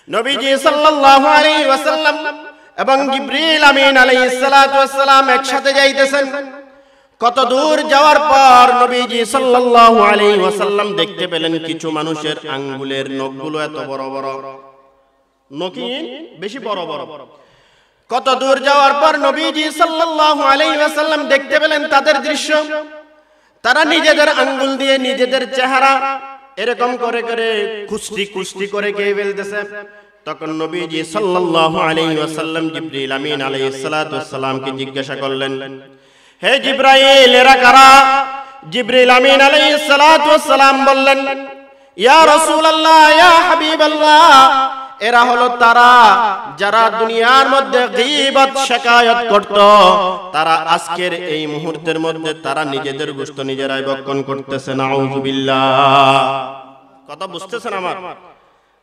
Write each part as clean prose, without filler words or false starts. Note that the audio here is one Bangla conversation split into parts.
নবীজি সাল্লাল্লাহু আলাইহি ওয়াসাল্লাম এবং জিবরিল আমিন আলাইহিস সালাতু ওয়াস সালাম একসাথে যাইতেছেন। কত দূর যাওয়ার পর নবীজি সাল্লাল্লাহু আলাইহি ওয়াসাল্লাম দেখতে পেলেন কিছু মানুষের আঙ্গুলের নখগুলো এত বড় বড়, নখি বেশি বড় বড়। কত দূর যাওয়ার পর নবীজি সাল্লাল্লাহু আলাইহি ওয়াসাল্লাম দেখতে পেলেন তাদের দৃশ্য। তারা নিজেদের আঙ্গুল দিয়ে নিজেদের চেহারা এরকম করে করে কুস্তি কুস্তি করে গিয়ে ফেলতেছে। তখন নবীজি সাল্লাল্লাহু আলাইহি ওয়াসাল্লাম জিবরিল আমিন আলাইহিস সালাতু ওয়াস সালামকে জিজ্ঞাসা করলেন, হে জিবরাইল, এরা কারা? জিবরিল আমিন আলাইহিস সালাতু ওয়াস সালাম বললেন, ইয়া রাসূলুল্লাহ, ইয়া হাবিবাল্লাহ, এরা হলো তারা যারা দুনিয়ার মধ্যে গীবত শিকায়ত করত, তারা আজকের এই মুহূর্তের মধ্যে তারা নিজেদের গোশত নিজেরাই ভক্ষণ করতেছে। নাউযুবিল্লাহ। কথা বুঝতেছেন আমার?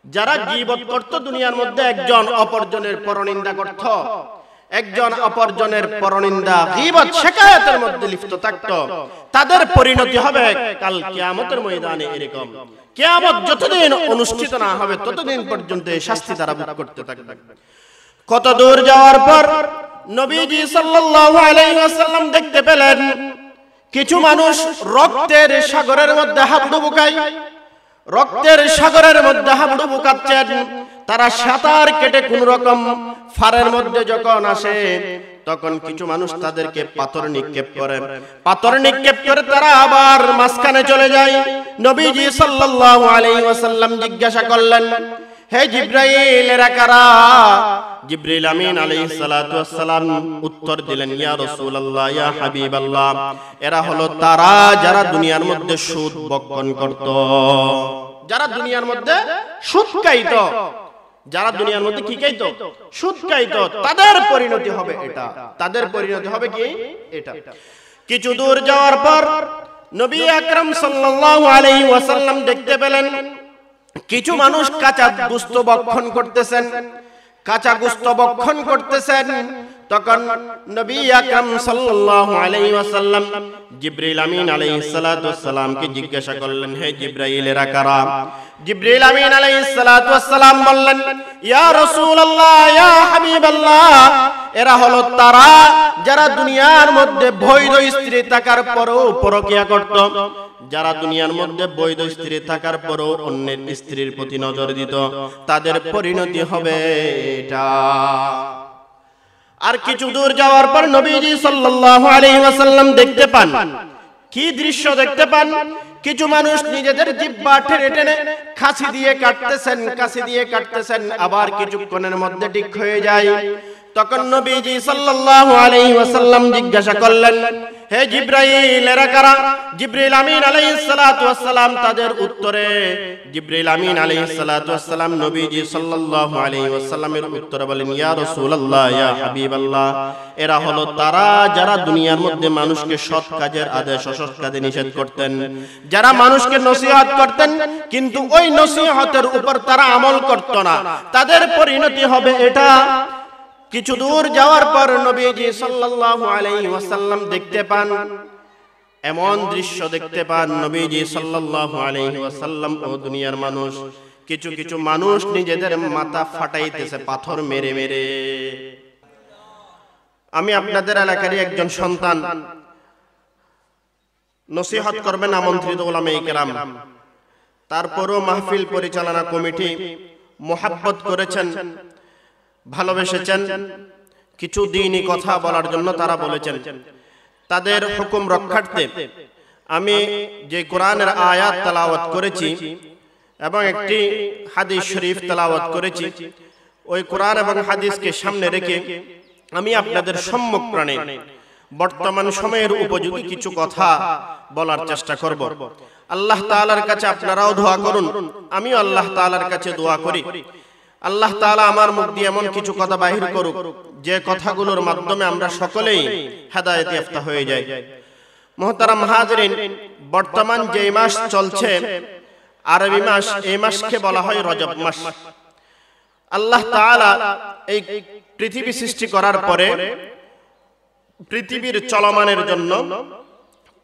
যারা গীবত করত দুনিয়ার মধ্যে, একজন অপরজনের পরনিন্দা করত, একজন অপরজনের পরনিন্দা গীবত শিকায়তের মধ্যে লিপ্ত থাকত, তাদের পরিণতি হবে কাল কিয়ামতের ময়দানে এরকম। কিয়ামত যতদিন অনুষ্ঠিত না হবে ততদিন পর্যন্ত এই শাস্তি তারা ভোগ করতে থাকবে। কত দূর যাওয়ার পর নবীজি সাল্লাল্লাহু আলাইহি ওয়াসাল্লাম দেখতে পেলেন কিছু মানুষ রক্তের সাগরের মধ্যে হাবুডুবু খায়, রক্তের সাগরের মধ্যে হাবুডুবু খাচ্ছেন। তারা সাঁতার কেটে কোন রকম ফারের মধ্যে যখন আসে, তখন কিছু মানুষ তাদেরকে পাথর নিক্ষেপ করে, পাথর নিক্ষেপ করে তারা আবার মাঝখানে চলে যায়। নবীজি সাল্লাল্লাহু আলাইহি ওয়াসাল্লাম জিজ্ঞাসা করলেন, হে জিবরাইল, এরা কারা? জিবরিল আমিন আলাইহিস সালাতু ওয়াস সালাম উত্তর দিলেন, ইয়া রাসূলুল্লাহ, ইয়া হাবিবাল্লাহ, এরা হলো তারা যারা দুনিয়ার মধ্যে সুদ ভক্ষণ করত, যারা দুনিয়ার মধ্যে সুদ খাইত, যারা দুনিয়ার মধ্যে কি খাইত? সুদ খাইত, তাদের পরিণতি হবে এটা। তাদের পরিণতি হবে কি? এটা। কিছু দূর যাওয়ার পর নবী আকরাম সাল্লাল্লাহু আলাইহি ওয়াসাল্লাম দেখতে পেলেন কিছু মানুষ কাঁচা গোশত ভক্ষণ করতেছেন, কাঁচা গোশত ভক্ষণ করতেছেন। তখন নবী আকরাম সাল্লাল্লাহু আলাইহি ওয়াসাল্লাম জিবরিল আমিন আলাইহিস সালাতু ওয়াস সালামকে জিজ্ঞাসা করলেন, হে জিবরাইল, এরা কারা? জিবরিল আমিন আলাইহিস সালাতু ওয়াস সালাম বললেন, ইয়া রাসূলুল্লাহ, ইয়া হাবিবাল্লাহ, এরা হলো তারা যারা দুনিয়ার মধ্যে বৈধ স্ত্রী থাকার পরেও পরকিয়া করত, যারা দুনিয়ার মধ্যে বৈধ স্ত্রী থাকার পরেও অন্যের স্ত্রীর প্রতি নজর দিত, তাদের পরিণতি হবে এটা। আর কিছু দূর যাওয়ার পর নবীজি সাল্লাল্লাহু আলাইহি ওয়াসাল্লাম দেখতে পান, কি দৃশ্য দেখতে পান? কিছু মানুষ নিজেদের জিহ্বা টেনে টেনে কাশি দিয়ে কাটতেছেন, কাশি দিয়ে কাটতেছেন, আবার কিছুক্ষণের মধ্যে ঠিক হয়ে যায়। তখন নবীজি সাল্লাল্লাহু আলাইহি ওয়াসাল্লাম জিজ্ঞাসা করলেন, হে জিবরাইল, এরা কারা? জিবরিল আমিন আলাইহিস সালাতু ওয়াস সালাম তাদের উত্তরে, জিবরিল আমিন আলাইহিস সালাতু ওয়াস সালাম নবীজি সাল্লাল্লাহু আলাইহি ওয়াসাল্লামের উত্তরে বলেন, ইয়া রাসূলুল্লাহ, ইয়া হাবিবাল্লাহ, এরা হলো তারা যারা দুনিয়ার মধ্যে মানুষকে সৎ কাজের আদেশ অসৎ কাজে নিষেধ করতেন, যারা মানুষকে নসিহত করতেন কিন্তু ওই নসিহতের উপর তারা আমল করত না, তাদের পরিণতি হবে এটা। কিছু দূর যাওয়ার পর নবীজি সাল্লাল্লাহু আলাইহি ওয়াসাল্লাম দেখতে পান, এমন দৃশ্য দেখতে পান, নবীজি সাল্লাল্লাহু আলাইহি ওয়াসাল্লাম ও দুনিয়ার মানুষ, কিছু কিছু মানুষ নিজেদের মাথা ফাটাইতেছে পাথর মেরে মেরে। আমি আপনাদের এলাকারই একজন সন্তান, নসিহত করবেন আমন্ত্রিত উলামায়ে কেরাম, তারপরও মাহফিল পরিচালনা কমিটি মোহাব্বত করেছেন, ভালোবেসেছেন, কিছু দ্বীনি কথা বলার জন্য তারা বলেছেন। তাদের হুকুম রক্ষার্থে আমি যে কোরআনের আয়াত তেলাওয়াত করেছি এবং একটি হাদিস শরীফ তেলাওয়াত করেছি, ওই কোরআন এবং হাদিসকে সামনে রেখে আমি আপনাদের সম্মুখপ্রাণে বর্তমান সময়ের উপযোগী কিছু কথা বলার চেষ্টা করব। আল্লাহ তাআলার কাছে আপনারাও দোয়া করুন, আমিও আল্লাহ তাআলার কাছে দোয়া করি আল্লাহ তাআলা আমার মুখ দিয়ে এমন কিছু কথা বাহির করুক যে কথাগুলোর মাধ্যমে আমরা সকলেই হেদায়েত ইয়াফতা হয়ে যাই। মুহতারাম হাজিরিন, বর্তমান যে মাস চলছে আরবি মাস, এই মাসকে বলা হয় রজব মাস। আল্লাহ তাআলা এই পৃথিবী সৃষ্টি করার পরে পৃথিবীর চলমানের জন্য,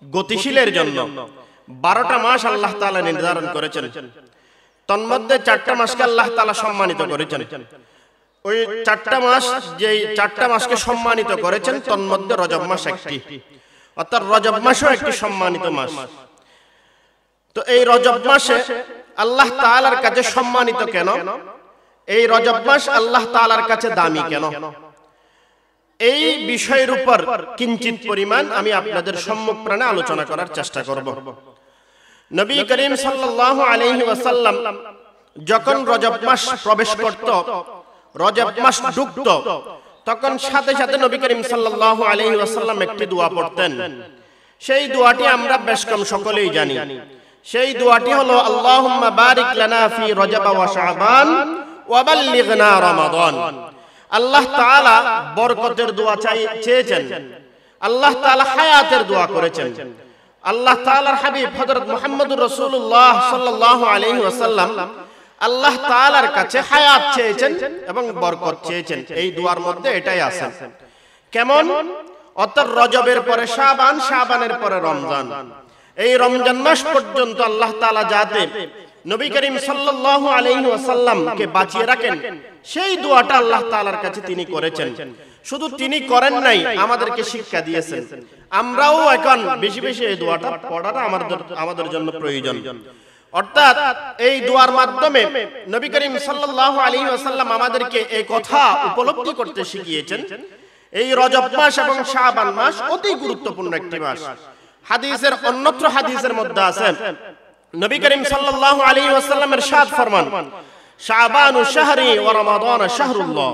গতিশীলের জন্য 12টা মাস আল্লাহ তাআলা নির্ধারণ করেছেন। তন্মধ্যে 4টা মাসকে আল্লাহ তাআলা সম্মানিত করেছেন। ওই 4টা মাস, যে 4টা মাসকে সম্মানিত করেছেন, তন্মধ্যে রজব মাস একটি, অর্থাৎ রজব মাসও একটি সম্মানিত মাস। তো এই রজব মাসে আল্লাহ তাআলার কাছে সম্মানিত কেন? এই রজব মাস আল্লাহ তাআলার কাছে দামি কেন? এই বিষয়ের উপর কিঞ্চিত পরিমাণ আমি আপনাদের সম্মুখপ্রাণে আলোচনা করার চেষ্টা করব। নবী করিম সাল্লাল্লাহু আলাইহি ওয়াসাল্লাম যখন রজব মাস প্রবেশ করত, রজব মাস ঢুকত, তখন সাথে সাথে নবী করিম সাল্লাল্লাহু আলাইহি ওয়াসাল্লাম একটি দোয়া পড়তেন। সেই দোয়াটি আমরা বেশ কম সকলেই জানি। সেই দোয়াটি হলো আল্লাহুম্মা বারিক লানা ফি রজব ওয়া শাবান ওয়া বাল্লিগনা রমাদান। আল্লাহ তাআলা বরকতের দোয়া চেয়েছেন, আল্লাহ তাআলা হায়াতের দোয়া করেছেন। আল্লাহ তাআলার হাবিব হযরত মুহাম্মদুর রাসূলুল্লাহ সাল্লাল্লাহু আলাইহি ওয়াসাল্লাম আল্লাহ তাআলার কাছে হায়াত চেয়েছেন এবং বরকত চেয়েছেন। এই দোয়ার মধ্যে এটাই আছে। কেমন? অর্থাৎ রজবের পরে শাবান, শাবানের পরে রমজান, এই রমজান মাস পর্যন্ত আল্লাহ তাআলা যাতে নবী করিম সাল্লাল্লাহু আলাইহি ওয়াসাল্লামকে বাঁচিয়ে রাখেন, সেই দোয়াটা আল্লাহ তাআলার কাছে তিনি করেছেন। শুধু তিনি করেন নাই, আমাদেরকে শিক্ষা দিয়েছেন। আমরাও এখন বেশি বেশি এই দোয়াটা পড়াটা আমাদের জন্য প্রয়োজন। অর্থাৎ এই দোয়ার মাধ্যমে নবী করিম সাল্লাল্লাহু আলাইহি ওয়াসাল্লাম আমাদেরকে এই কথা উপলব্ধি করতে শিখিয়েছেন, এই রজব মাস এবং শাবান মাস অতি গুরুত্বপূর্ণ একটি মাস। হাদিসের অন্যত্র হাদিসের মধ্যে আছে, নবী করিম সাল্লাল্লাহু আলাইহি ওয়াসাল্লাম ইরশাদ ফরমান, শাবানু শাহরি ওয়া রমাদান শাহরুল্লাহ।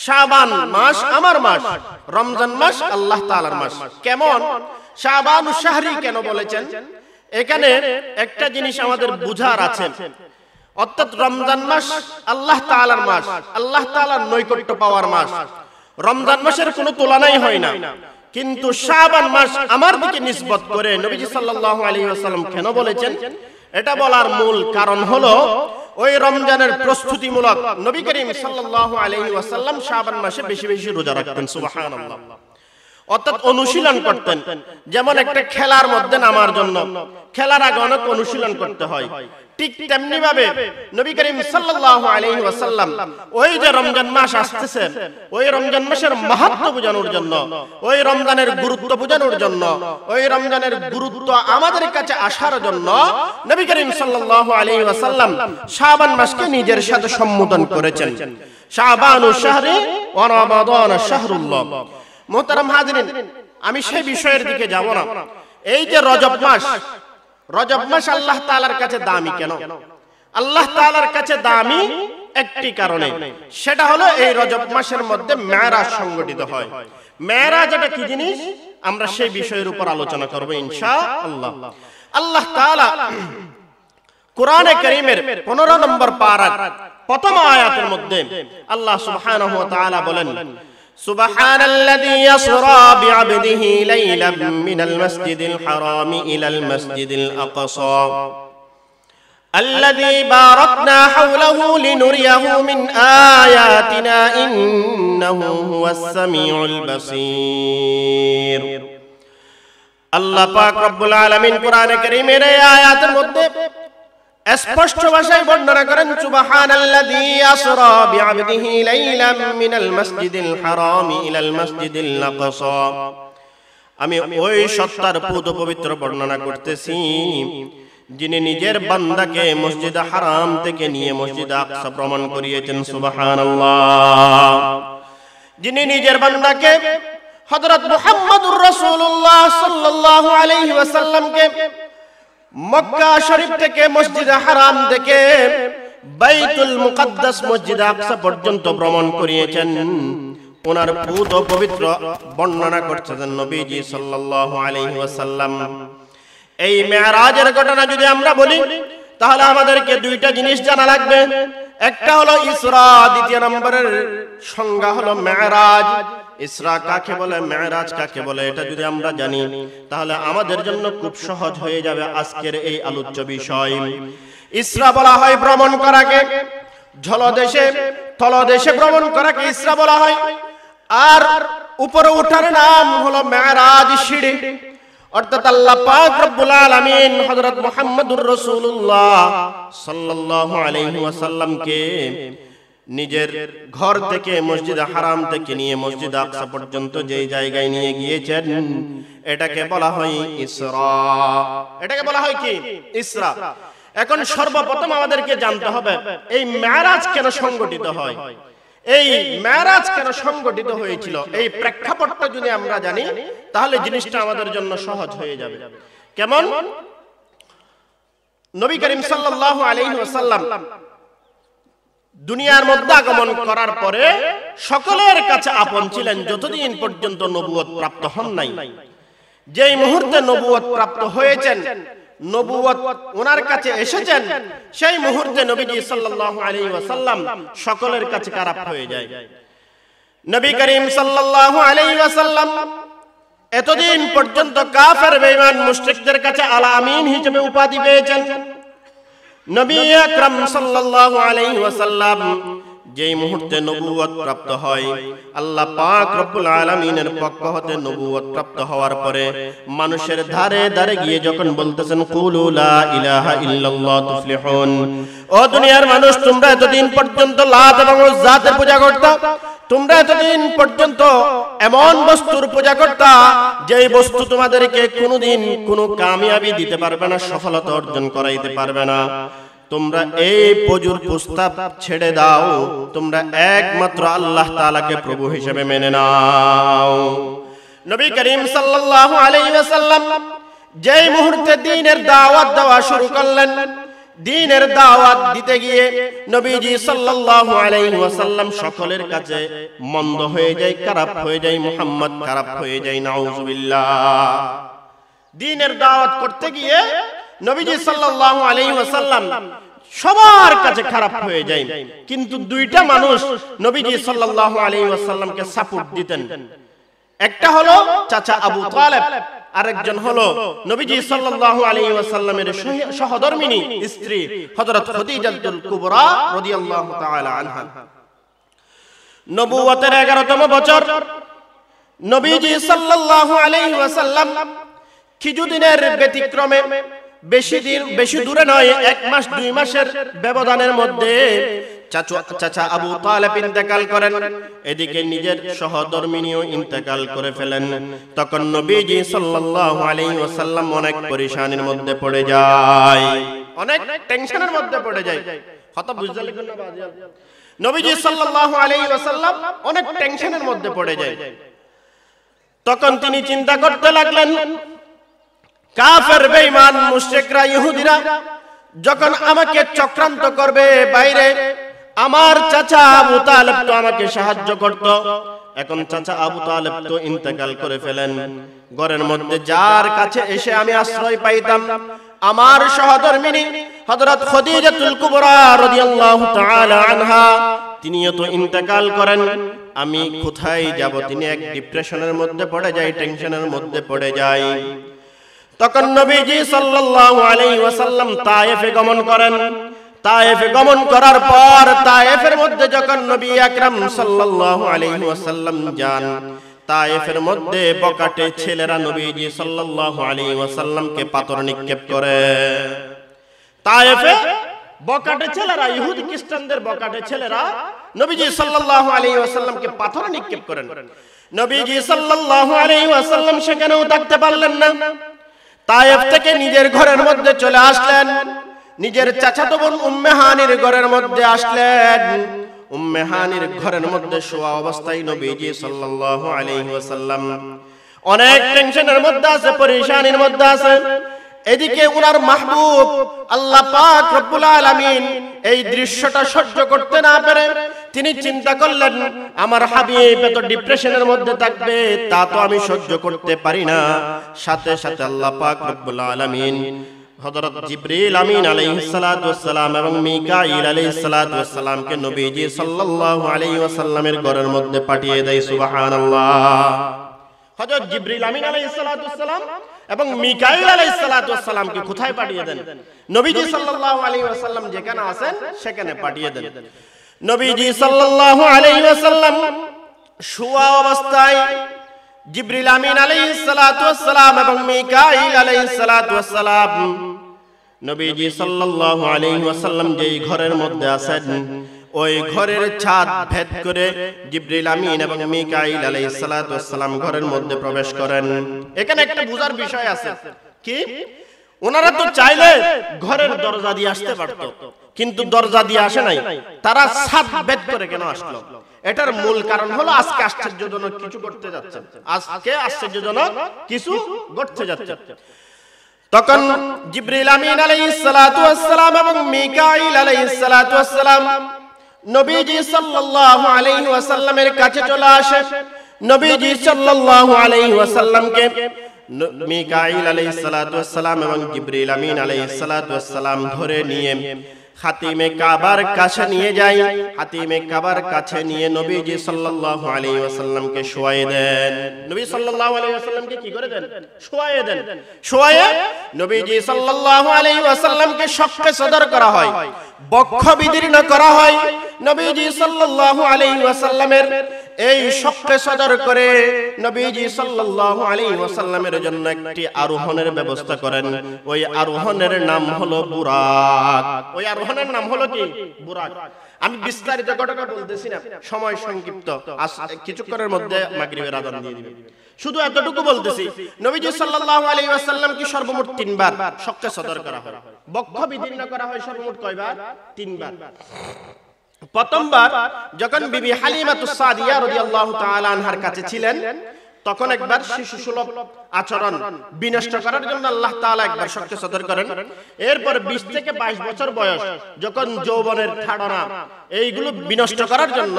শাবান মাস আমার মাস, রমজান মাস আল্লাহ তাআলার মাস। কেমন? শাবানু শাহরি কেন বলেছেন? এখানে একটা জিনিস আমাদের বুঝার আছে, অর্থাৎ রমজান মাস আল্লাহ তাআলার মাস, আল্লাহ তাআলার নৈকট্য পাওয়ার মাস। রমজান মাসের কোনো তুলনাই হয় না, কিন্তু শাবান মাস আমার দিকে নিসবত করে নবীজি সাল্লাল্লাহু আলাইহি ওয়াসাল্লাম কেন বলেছেন? এটা বলার মূল কারণ হলো ওই রমজানের প্রস্তুতিমূলক নবী করিম সাল্লাল্লাহু আলাইহি ওয়াসাল্লাম শাবান মাসে বেশি বেশি রোজা রাখতেন। সুবহানাল্লাহ। অর্থাৎ অনুশীলন করতেন। যেমন একটা খেলার মধ্যে নামার জন্য খেলার আগে অনেক অনুশীলন করতে হয়, ঠিক তেমনি ভাবে নবী করিম সাল্লাল্লাহু আলাইহি ওয়াসাল্লাম ওই যে রমজান মাস আসতেছে, ওই রমজান মাসের মাহাত্ম্য বোঝানোর জন্য, ওই রমজানের গুরুত্ব বোঝানোর জন্য, ওই রমজানের গুরুত্ব আমাদের কাছে আসার জন্য নবী করিম সাল্লাল্লাহু আলাইহি ওয়াসাল্লাম শাবান মাসকে নিজের সাথে সম্বোধন করেছেন, শাবানু শাহরি ওয়া রমাদান শাহরুল্লাহ। মুহতারাম হাজিরিন, আমি সেই বিষয়ের দিকে যাব না। এই যে রজব মাস, রজব মাস আল্লাহ তাআলার কাছে দামি কেন? আল্লাহ তাআলার কাছে দামি একটি কারণে, সেটা হলো এই রজব মাসের মধ্যে মেরাজ সংগঠিত হয়। মেরাজ এটা কি জিনিস, আমরা সেই বিষয়ের উপর আলোচনা করব ইনশাআল্লাহ। আল্লাহ তাআলা কোরআনে কারীমের 15 নম্বর পারার প্রথম আয়াতের মধ্যে আল্লাহ সুবহানাহু ওয়া তাআলা বলেন, সুবহানাল্লাযী ইয়াসরা বি'আবদিহি লাইলাম মিনাল মাসজিদিল হারামি ইলাল মাসজিদিল আকসা আল্লাযী বারাকনা হাওলাহু লিনুরিয়াহু মিন আয়াতিনা ইন্নাহু হুয়াস সামিউল বাসীর। আল্লাহ পাক রব্বুল আলামিন কোরআনে কারীমের এই আয়াতের মধ্যে স্পষ্ট ভাষায় বর্ণনা করেন, সুবহানাল্লাযী আসরা বি'আবদিহি লাইলাম মিনাল মাসজিদিল হারামি ইলাল মাসজিদিল আকসা। আমি ওই সত্তার পবিত্র বর্ণনা করতেছি যিনি নিজের বান্দাকে মসজিদ হারাম থেকে নিয়ে মসজিদ আকসা ভ্রমণ করিয়েছেন। সুবহানাল্লাহ। যিনি নিজের বান্দাকে হযরত মুহাম্মদুর রাসূলুল্লাহ সাল্লাল্লাহু আলাইহি ওয়াসাল্লামকে মক্কা শরীফ থেকে মসজিদ হারাম থেকে বাইতুল মুকদ্দাস মসজিদ আকসা পর্যন্ত ভ্রমণ করিয়েছেন, ওনার পবিত্র বর্ণনা করছেন নবীজি সাল্লাল্লাহু আলাইহি ওয়াসাল্লাম। এই মেরাজের ঘটনা যদি আমরা বলি তাহলে আমাদেরকে দুইটা জিনিস জানা লাগবে। একটা হলো ইসরা, দ্বিতীয় নম্বরের সংজ্ঞা হলো মেরাজ। ইসরা কাকে বলে, মেরাজ কাকে বলে, এটা যদি আমরা জানি তাহলে আমাদের জন্য খুব সহজ হয়ে যাবে আজকের এই আলোচ্য বিষয়। ইসরা বলা হয় ভ্রমণ করাকে, জলদেশে স্থলদেশে ভ্রমণ করাকে ইসরা বলা হয়। আর উপরে ওঠার নাম হলো মেরাজ, সিঁড়ি। অর্থাৎ আল্লাহ পাক রব্বুল আলামিন হযরত মুহাম্মদুর রাসূলুল্লাহ সাল্লাল্লাহু আলাইহি ওয়াসাল্লামকে নিজের ঘর থেকে মসজিদে হারাম থেকে নিয়ে মসজিদ আকসা পর্যন্ত যেই জায়গায় নিয়ে গিয়েছেন এটাকে বলা হয় ইসরা। এটাকে বলা হয় কি? ইসরা। এখন সর্বপ্রথম আমাদেরকে জানতে হবে এই মেরাজ কেন সংগঠিত হয়, এই মেরাজ কেন সংগঠিত হয়েছিল। এই প্রেক্ষাপটটা যদি আমরা জানি তাহলে জিনিসটা আমাদের জন্য সহজ হয়ে যাবে। কেমন? নবী করিম সাল্লাল্লাহু আলাইহি ওয়াসাল্লাম দুনিয়ার মধ্যে আগমন করার পরে সকলের কাছে আপন ছিলেন যতদিন পর্যন্ত নবুয়ত প্রাপ্ত হন নাই। যেই মুহূর্তে নবুয়ত প্রাপ্ত হয়েছেন, নবুয়ত ওনার কাছে এসেছেন, সেই মুহূর্তে নবীজি সাল্লাল্লাহু আলাইহি ওয়াসাল্লাম সকলের কাছে খারাপ হয়ে যায়। নবী করিম সাল্লাল্লাহু আলাইহি ওয়াসাল্লাম এতদিন পর্যন্ত কাফের বেঈমান মুশরিকদের কাছে আল আমিন হিসেবে উপাধি পেয়েছেন। নবী আকরাম সাল্লাল্লাহু আলাইহি ওয়াসাল্লাম যেই মুহূর্তে নবুয়ত প্রাপ্ত হয়, আল্লাহ পাক রব্বুল আলামিনের পক্ষ হতে নবুয়ত প্রাপ্ত হওয়ার পরে মানুষের ধারে ধারে গিয়ে যখন বলতেছেন কুলু লা ইলাহা ইল্লাল্লাহ তুফলিহুন, ও দুনিয়ার মানুষ তোমরা এতদিন পর্যন্ত লাত এবং উজ্জাতের পূজা করতা, তোমরা এতদিন পর্যন্ত এমন বস্তুর পূজা করতা যেই বস্তু তোমাদেরকে কোনোদিন কোনো কামিয়াবি দিতে পারবে না, সফলতা অর্জন করাইতে পারবে না। তোমরা এই পূজার প্রস্তাব ছেড়ে দাও, তোমরা একমাত্র আল্লাহ তাআলাকে প্রভু হিসেবে মেনে নাও। নবী করিম সাল্লাল্লাহু আলাইহি ওয়াসাল্লাম যেই মুহূর্তে দ্বীনের দাওয়াত দেওয়া শুরু করলেন, দ্বীনের দাওয়াত দিতে গিয়ে নবীজি সাল্লাল্লাহু আলাইহি ওয়াসাল্লাম সকলের কাছে মন্দ হয়ে যায়, খারাপ হয়ে যায়, মুহাম্মদ খারাপ হয়ে যায়, নাউযুবিল্লাহ। দ্বীনের দাওয়াত করতে গিয়ে নবীজি সাল্লাল্লাহু আলাইহি ওয়াসাল্লাম সবার কাছে খারাপ হয়ে যায়। কিন্তু দুইটা মানুষ নবীজি সাল্লাল্লাহু আলাইহি ওয়াসাল্লামকে সাপোর্ট দিতেন। একটা হলো চাচা আবু তালেব, আরেকজন হলো নবীজি সাল্লাল্লাহু আলাইহি ওয়াসাল্লামের সহধর্মিণী স্ত্রী হযরত খাদিজাতুল কুবরা রাদিয়াল্লাহু তাআলা আনহা। নবুয়তের 11তম বছর নবীজি সাল্লাল্লাহু আলাইহি ওয়াসাল্লাম কিছুদিনের ব্যতিক্রমে, বেশি দূরে নয়, 1 মাস 2 মাসের ব্যবধানের মধ্যে চাচা আবু তালেব ইন্তেকাল করেন, এদিকে নিজের সহধর্মিণীও ইন্তেকাল করে ফেলেন। তখন নবীজি সাল্লাল্লাহু আলাইহি ওয়াসাল্লাম অনেক পরেশানির মধ্যে পড়ে যায়, অনেক টেনশনের মধ্যে পড়ে যায়। কথা বুঝতে লাগলো না বাজি? নবীজি সাল্লাল্লাহু আলাইহি ওয়াসাল্লাম অনেক টেনশনের মধ্যে পড়ে যায়। তখন তিনি চিন্তা করতে লাগলেন, কাফের বেঈমান মুশরিকরা ইহুদিরা যখন আমাকে চক্রান্ত করবে বাইরে, আমার চাচা আবু তালেব তো আমাকে সাহায্য করত, এখন চাচা আবু তালেব তো ইন্তেকাল করে ফেলেন। ঘরের মধ্যে যার কাছে এসে আমি আশ্রয় পাইতাম, আমার সহধর্মিণী হযরত খাদিজাতুল কুবরা রাদিয়াল্লাহু তাআলা আনহা, তিনিও তো ইন্তেকাল করেন। আমি কোথায় যাব? তিনি এক ডিপ্রেশনের মধ্যে পড়ে যায়, টেনশনের মধ্যে পড়ে যায়। তখন নবীজি সাল্লাল্লাহু আলাইহি ওয়াসাল্লাম তায়েফে গমন করেন। তায়েফে গমন করার পর তায়েফের মধ্যে যখন নবী আকরাম সাল্লাল্লাহু আলাইহি ওয়াসাল্লাম যান, তায়েফের মধ্যে বকাটে ছেলেরা নবীজি সাল্লাল্লাহু আলাইহি ওয়াসাল্লামকে পাথর নিক্ষেপ করে। তায়েফে বকাটে ছেলেরা, ইহুদি খ্রিস্টানদের বকাটে ছেলেরা নবীজি সাল্লাল্লাহু আলাইহি ওয়াসাল্লামকে পাথর নিক্ষেপ করেন। নবীজি সাল্লাল্লাহু আলাইহি ওয়াসাল্লাম সেখানেও থাকতে পারলেন না, তায়েফ থেকে নিজের ঘরের মধ্যে চলে আসলেন, নিজের চাচাতো বোন উম্মে হানির ঘরের মধ্যে আসলেন। উম্মে হানির ঘরের মধ্যে শোয়া অবস্থায় নবীজি সাল্লাল্লাহু আলাইহি ওয়াসাল্লাম অনেক টেনশনের মধ্যে আছে, পরেশানির মধ্যে আছে। এদিকে উনার মাহবুব আল্লাহ পাক রব্বুল আলামিন এই দৃশ্যটা সহ্য করতে না পেরে তিনি চিন্তা করলেন, আমার হাবিব এত ডিপ্রেশনের মধ্যে থাকবে তা তো আমি সহ্য করতে পারি না। সাথে সাথে আল্লাহ পাক রব্বুল আলামিন হযরত জিবরিল আমিন আলাইহিস সালাতু ওয়াস সালাম এবং মিকাঈল আলাইহিস সালাতু ওয়াস সালামকে নবীজি সাল্লাল্লাহু আলাইহি ওয়াসাল্লামের ঘরের মধ্যে পাঠিয়ে দেয়। সুবহানাল্লাহ। হযরত জিবরিল আমিন আলাইহিস সালাতু ওয়াস সালাম এবং মিকাঈল আলাইহিস সালাতু ওয়াস সালামকে কোথায় পাঠিয়ে দেন? নবীজি সাল্লাল্লাহু আলাইহি ওয়াসাল্লাম যেখানে আছেন সেখানে পাঠিয়ে দেন। নবীজি সাল্লাল্লাহু আলাইহি ওয়াসাল্লাম শোয়া অবস্থায় জিবরিল আমিন আলাইহিস সালাতু ওয়াস সালাম এবং মিকাঈল আলাইহিস সালাতু ওয়াস সালাম নবীজি সাল্লাল্লাহু আলাইহি ওয়াসাল্লাম যেই ঘরের মধ্যে আছেন ওই ঘরের ছাদ ভেদ করে জিবরিল আমিন এবং মিকাঈল আলাইহিস সালাতু ওয়াস সালাম ঘরের মধ্যে প্রবেশ করেন। এখানে একটা বুঝার বিষয় আছে কি, ওনারা তো চাইলে ঘরের দরজা দিয়ে আসতে পারতো, কিন্তু দরজা দিয়ে আসে নাই, তারা ছাদ ভেদ করে কেন আসলো? এটার মূল কারণ হলো আজকে আশ্চর্যজনক কিছু ঘটতে যাচ্ছে, আজকে আশ্চর্যজনক কিছু ঘটতে যাচ্ছে। তখন জিবরিল আমিন আলাইহিস সালাতু ওয়াস সালাম এবং মিকাঈল আলাইহিস সালাতু ওয়াস সালাম নবীজি সাল্লাল্লাহু আলাইহি ওয়াসাল্লামের কাছে চলে আসে। নবীজি সাল্লাল্লাহু আলাইহি ওয়াসাল্লামকে মিকাঈল আলাইহিস সালাতু ওয়াস সালাম এবং জিবরিল আমিন আলাইহিস সালাতু ওয়াস সালাম ধরে নিয়ে খাতিমে কাবার কাছে নিয়ে যায়। খাতিমে কাবার কাছে নিয়ে নবীজি সাল্লাল্লাহু আলাইহি ওয়াসাল্লামকে শোয়ায়ে দেন। নবী সাল্লাল্লাহু আলাইহি ওয়াসাল্লামকে কি করে দেন? শোয়ায়ে দেন। শোয়ায়ে নবীজি সাল্লাল্লাহু আলাইহি ওয়াসাল্লামকে শক্কে সদর করা হয়, বক্ষ বিদীর্ণ করা হয়। নবীজি সাল্লাল্লাহু আলাইহি ওয়াসাল্লামের এই শক্কে সদর করে নবীজি সাল্লাল্লাহু আলাইহি ওয়াসাল্লামের জন্য একটি আরোহণের ব্যবস্থা করেন। ওই আরোহণের নাম হলো বুরাক। ওই আরোহণের নাম হলো কি? বুরাক। আমি বিস্তারিত ঘটনা বলতেছি না, সময় সংক্ষিপ্ত, কিছুক্ষণের মধ্যে মাগরিবের আযান দিয়ে দিবেন। শুধু এতটুকু বলতেছি, নবীজি সাল্লাল্লাহু আলাইহি ওয়াসাল্লাম কি সর্বমোট 3 বার শক্কে সদর করা হয়, বক্ষ বিদীর্ণ করা হয় সর্বমোট কয়বার? 3 বার। প্রথমবার যখন বিবি হালিমাতুস সাদিয়া রাদিয়াল্লাহু তাআলা আনহার কাছে ছিলেন, তখন একবার শিশু সুলভ আচরণ বিনষ্ট করার জন্য আল্লাহ তাআলা একবার শক্কে সদর করেন। এরপর 20 থেকে 22 বছর বয়স, যখন যৌবনের ধারণা, এইগুলো বিনষ্ট করার জন্য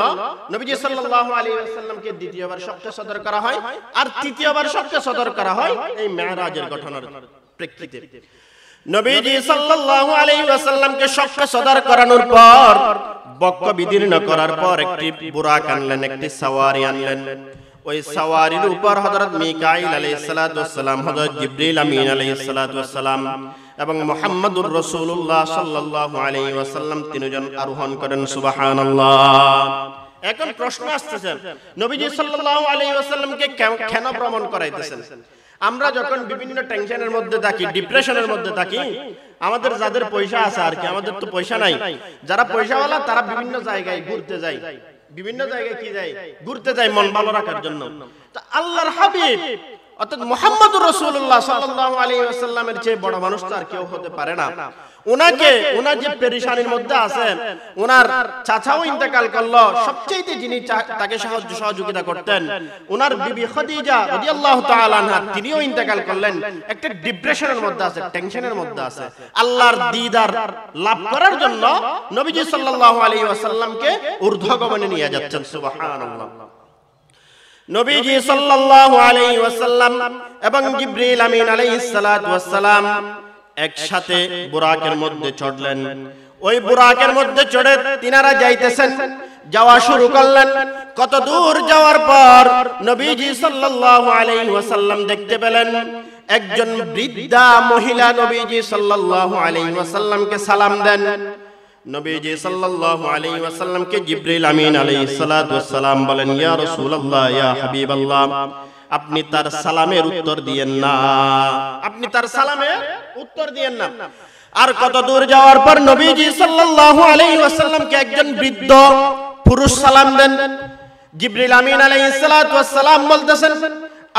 নবীজি সাল্লাল্লাহু আলাইহি ওয়াসাল্লামকে দ্বিতীয়বার শক্কে সদর করা হয়, আর তৃতীয়বার শক্কে সদর করা হয় এই মেরাজের ঘটনার প্রেক্ষিতে। নবীজি সাল্লাল্লাহু আলাইহি ওয়াসাল্লামকে শক্কে সদর করানোর পর, বক্ষ বিদীর্ণ করার পর একটি বুরাক আনলেন, একটি সাওয়ারি আনলেন। ওই সাওয়ারির উপর হযরত মিকাঈল আলাইহিস সালাতু ওয়াস সালাম, হযরত জিবরিল আমিন আলাইহিস সালাতু ওয়াস সালাম এবং মুহাম্মদুর রাসূলুল্লাহ সাল্লাল্লাহু আলাইহি ওয়াসাল্লাম তিনজন আরোহণ করেন। সুবহানাল্লাহ। এখন প্রশ্ন আসছে, নবীজি সাল্লাল্লাহু আলাইহি ওয়াসাল্লামকে কেন ভ্রমণ করাইতেছেন? আমরা যখন বিভিন্ন টেনশনের মধ্যে থাকি, ডিপ্রেশনের মধ্যে থাকি, আমাদের যাদের পয়সা আছে আর কি, আমাদের তো পয়সা নাই, যারা পয়সাওয়ালা তারা বিভিন্ন জায়গায় ঘুরতে যায়, বিভিন্ন জায়গায় কি যায়? ঘুরতে যায় মন ভালো রাখার জন্য। তো আল্লাহর হাবিব অর্থাৎ মুহাম্মদুর রাসূলুল্লাহ সাল্লাল্লাহু আলাইহি ওয়াসাল্লামের চেয়ে বড় মানুষ তো আর কেউ হতে পারে না। ওনার যে পেরেশানির মধ্যে আছেন, ওনার চাচাও ইন্তেকাল করলো, সবচেয়ে যিনি তাকে সহযোগিতা করতেন ওনার বিবি খাদিজা রাদিয়াল্লাহু তাআলা আনহা, তিনিও ইন্তেকাল করলেন। একটা ডিপ্রেশনের মধ্যে আছে, টেনশনের মধ্যে আছে। আল্লাহর দিদার লাভ করার জন্য নবীজি সাল্লাল্লাহু আলাইহি ওয়াসাল্লামকে ঊর্ধ্বগমনে নিয়ে যাচ্ছেন। সুবহানাল্লাহ। নবীজি সাল্লাল্লাহু আলাইহি ওয়াসাল্লাম এবং জিবরিল আমিন আলাইহিস সালাতু ওয়াস সালাম একসাথে বুরাকের মধ্যে চড়লেন। ওই বুরাকের মধ্যে চড়ে তিনারা যাইতেছেন, যাওয়া শুরু করলেন। কত দূর যাওয়ার পর নবীজি সাল্লাল্লাহু আলাইহি ওয়াসাল্লাম দেখতে পেলেন একজন বৃদ্ধা মহিলা নবীজি সাল্লাল্লাহু আলাইহি ওয়াসাল্লামকে সালাম দেন। নবীজি সাল্লাল্লাহু আলাইহি ওয়াসাল্লামকে জিবরিল আমিন আলাইহিস সালাতু ওয়াস সালাম বলেন, ইয়া রাসূলুল্লাহ, ইয়া হাবিবাল্লাহ, আপনি তার সালামের উত্তর দিয়েন না, আপনি তার সালামের উত্তর দিয়েন না। আর কত দূর যাওয়ার পর নবীজি সাল্লাল্লাহু আলাইহি ওয়াসাল্লামকে একজন বৃদ্ধ পুরুষ সালাম দেন। জিবরিল আমিন আলাইহিস সালাতু ওয়াস সালাম বলতেছেন,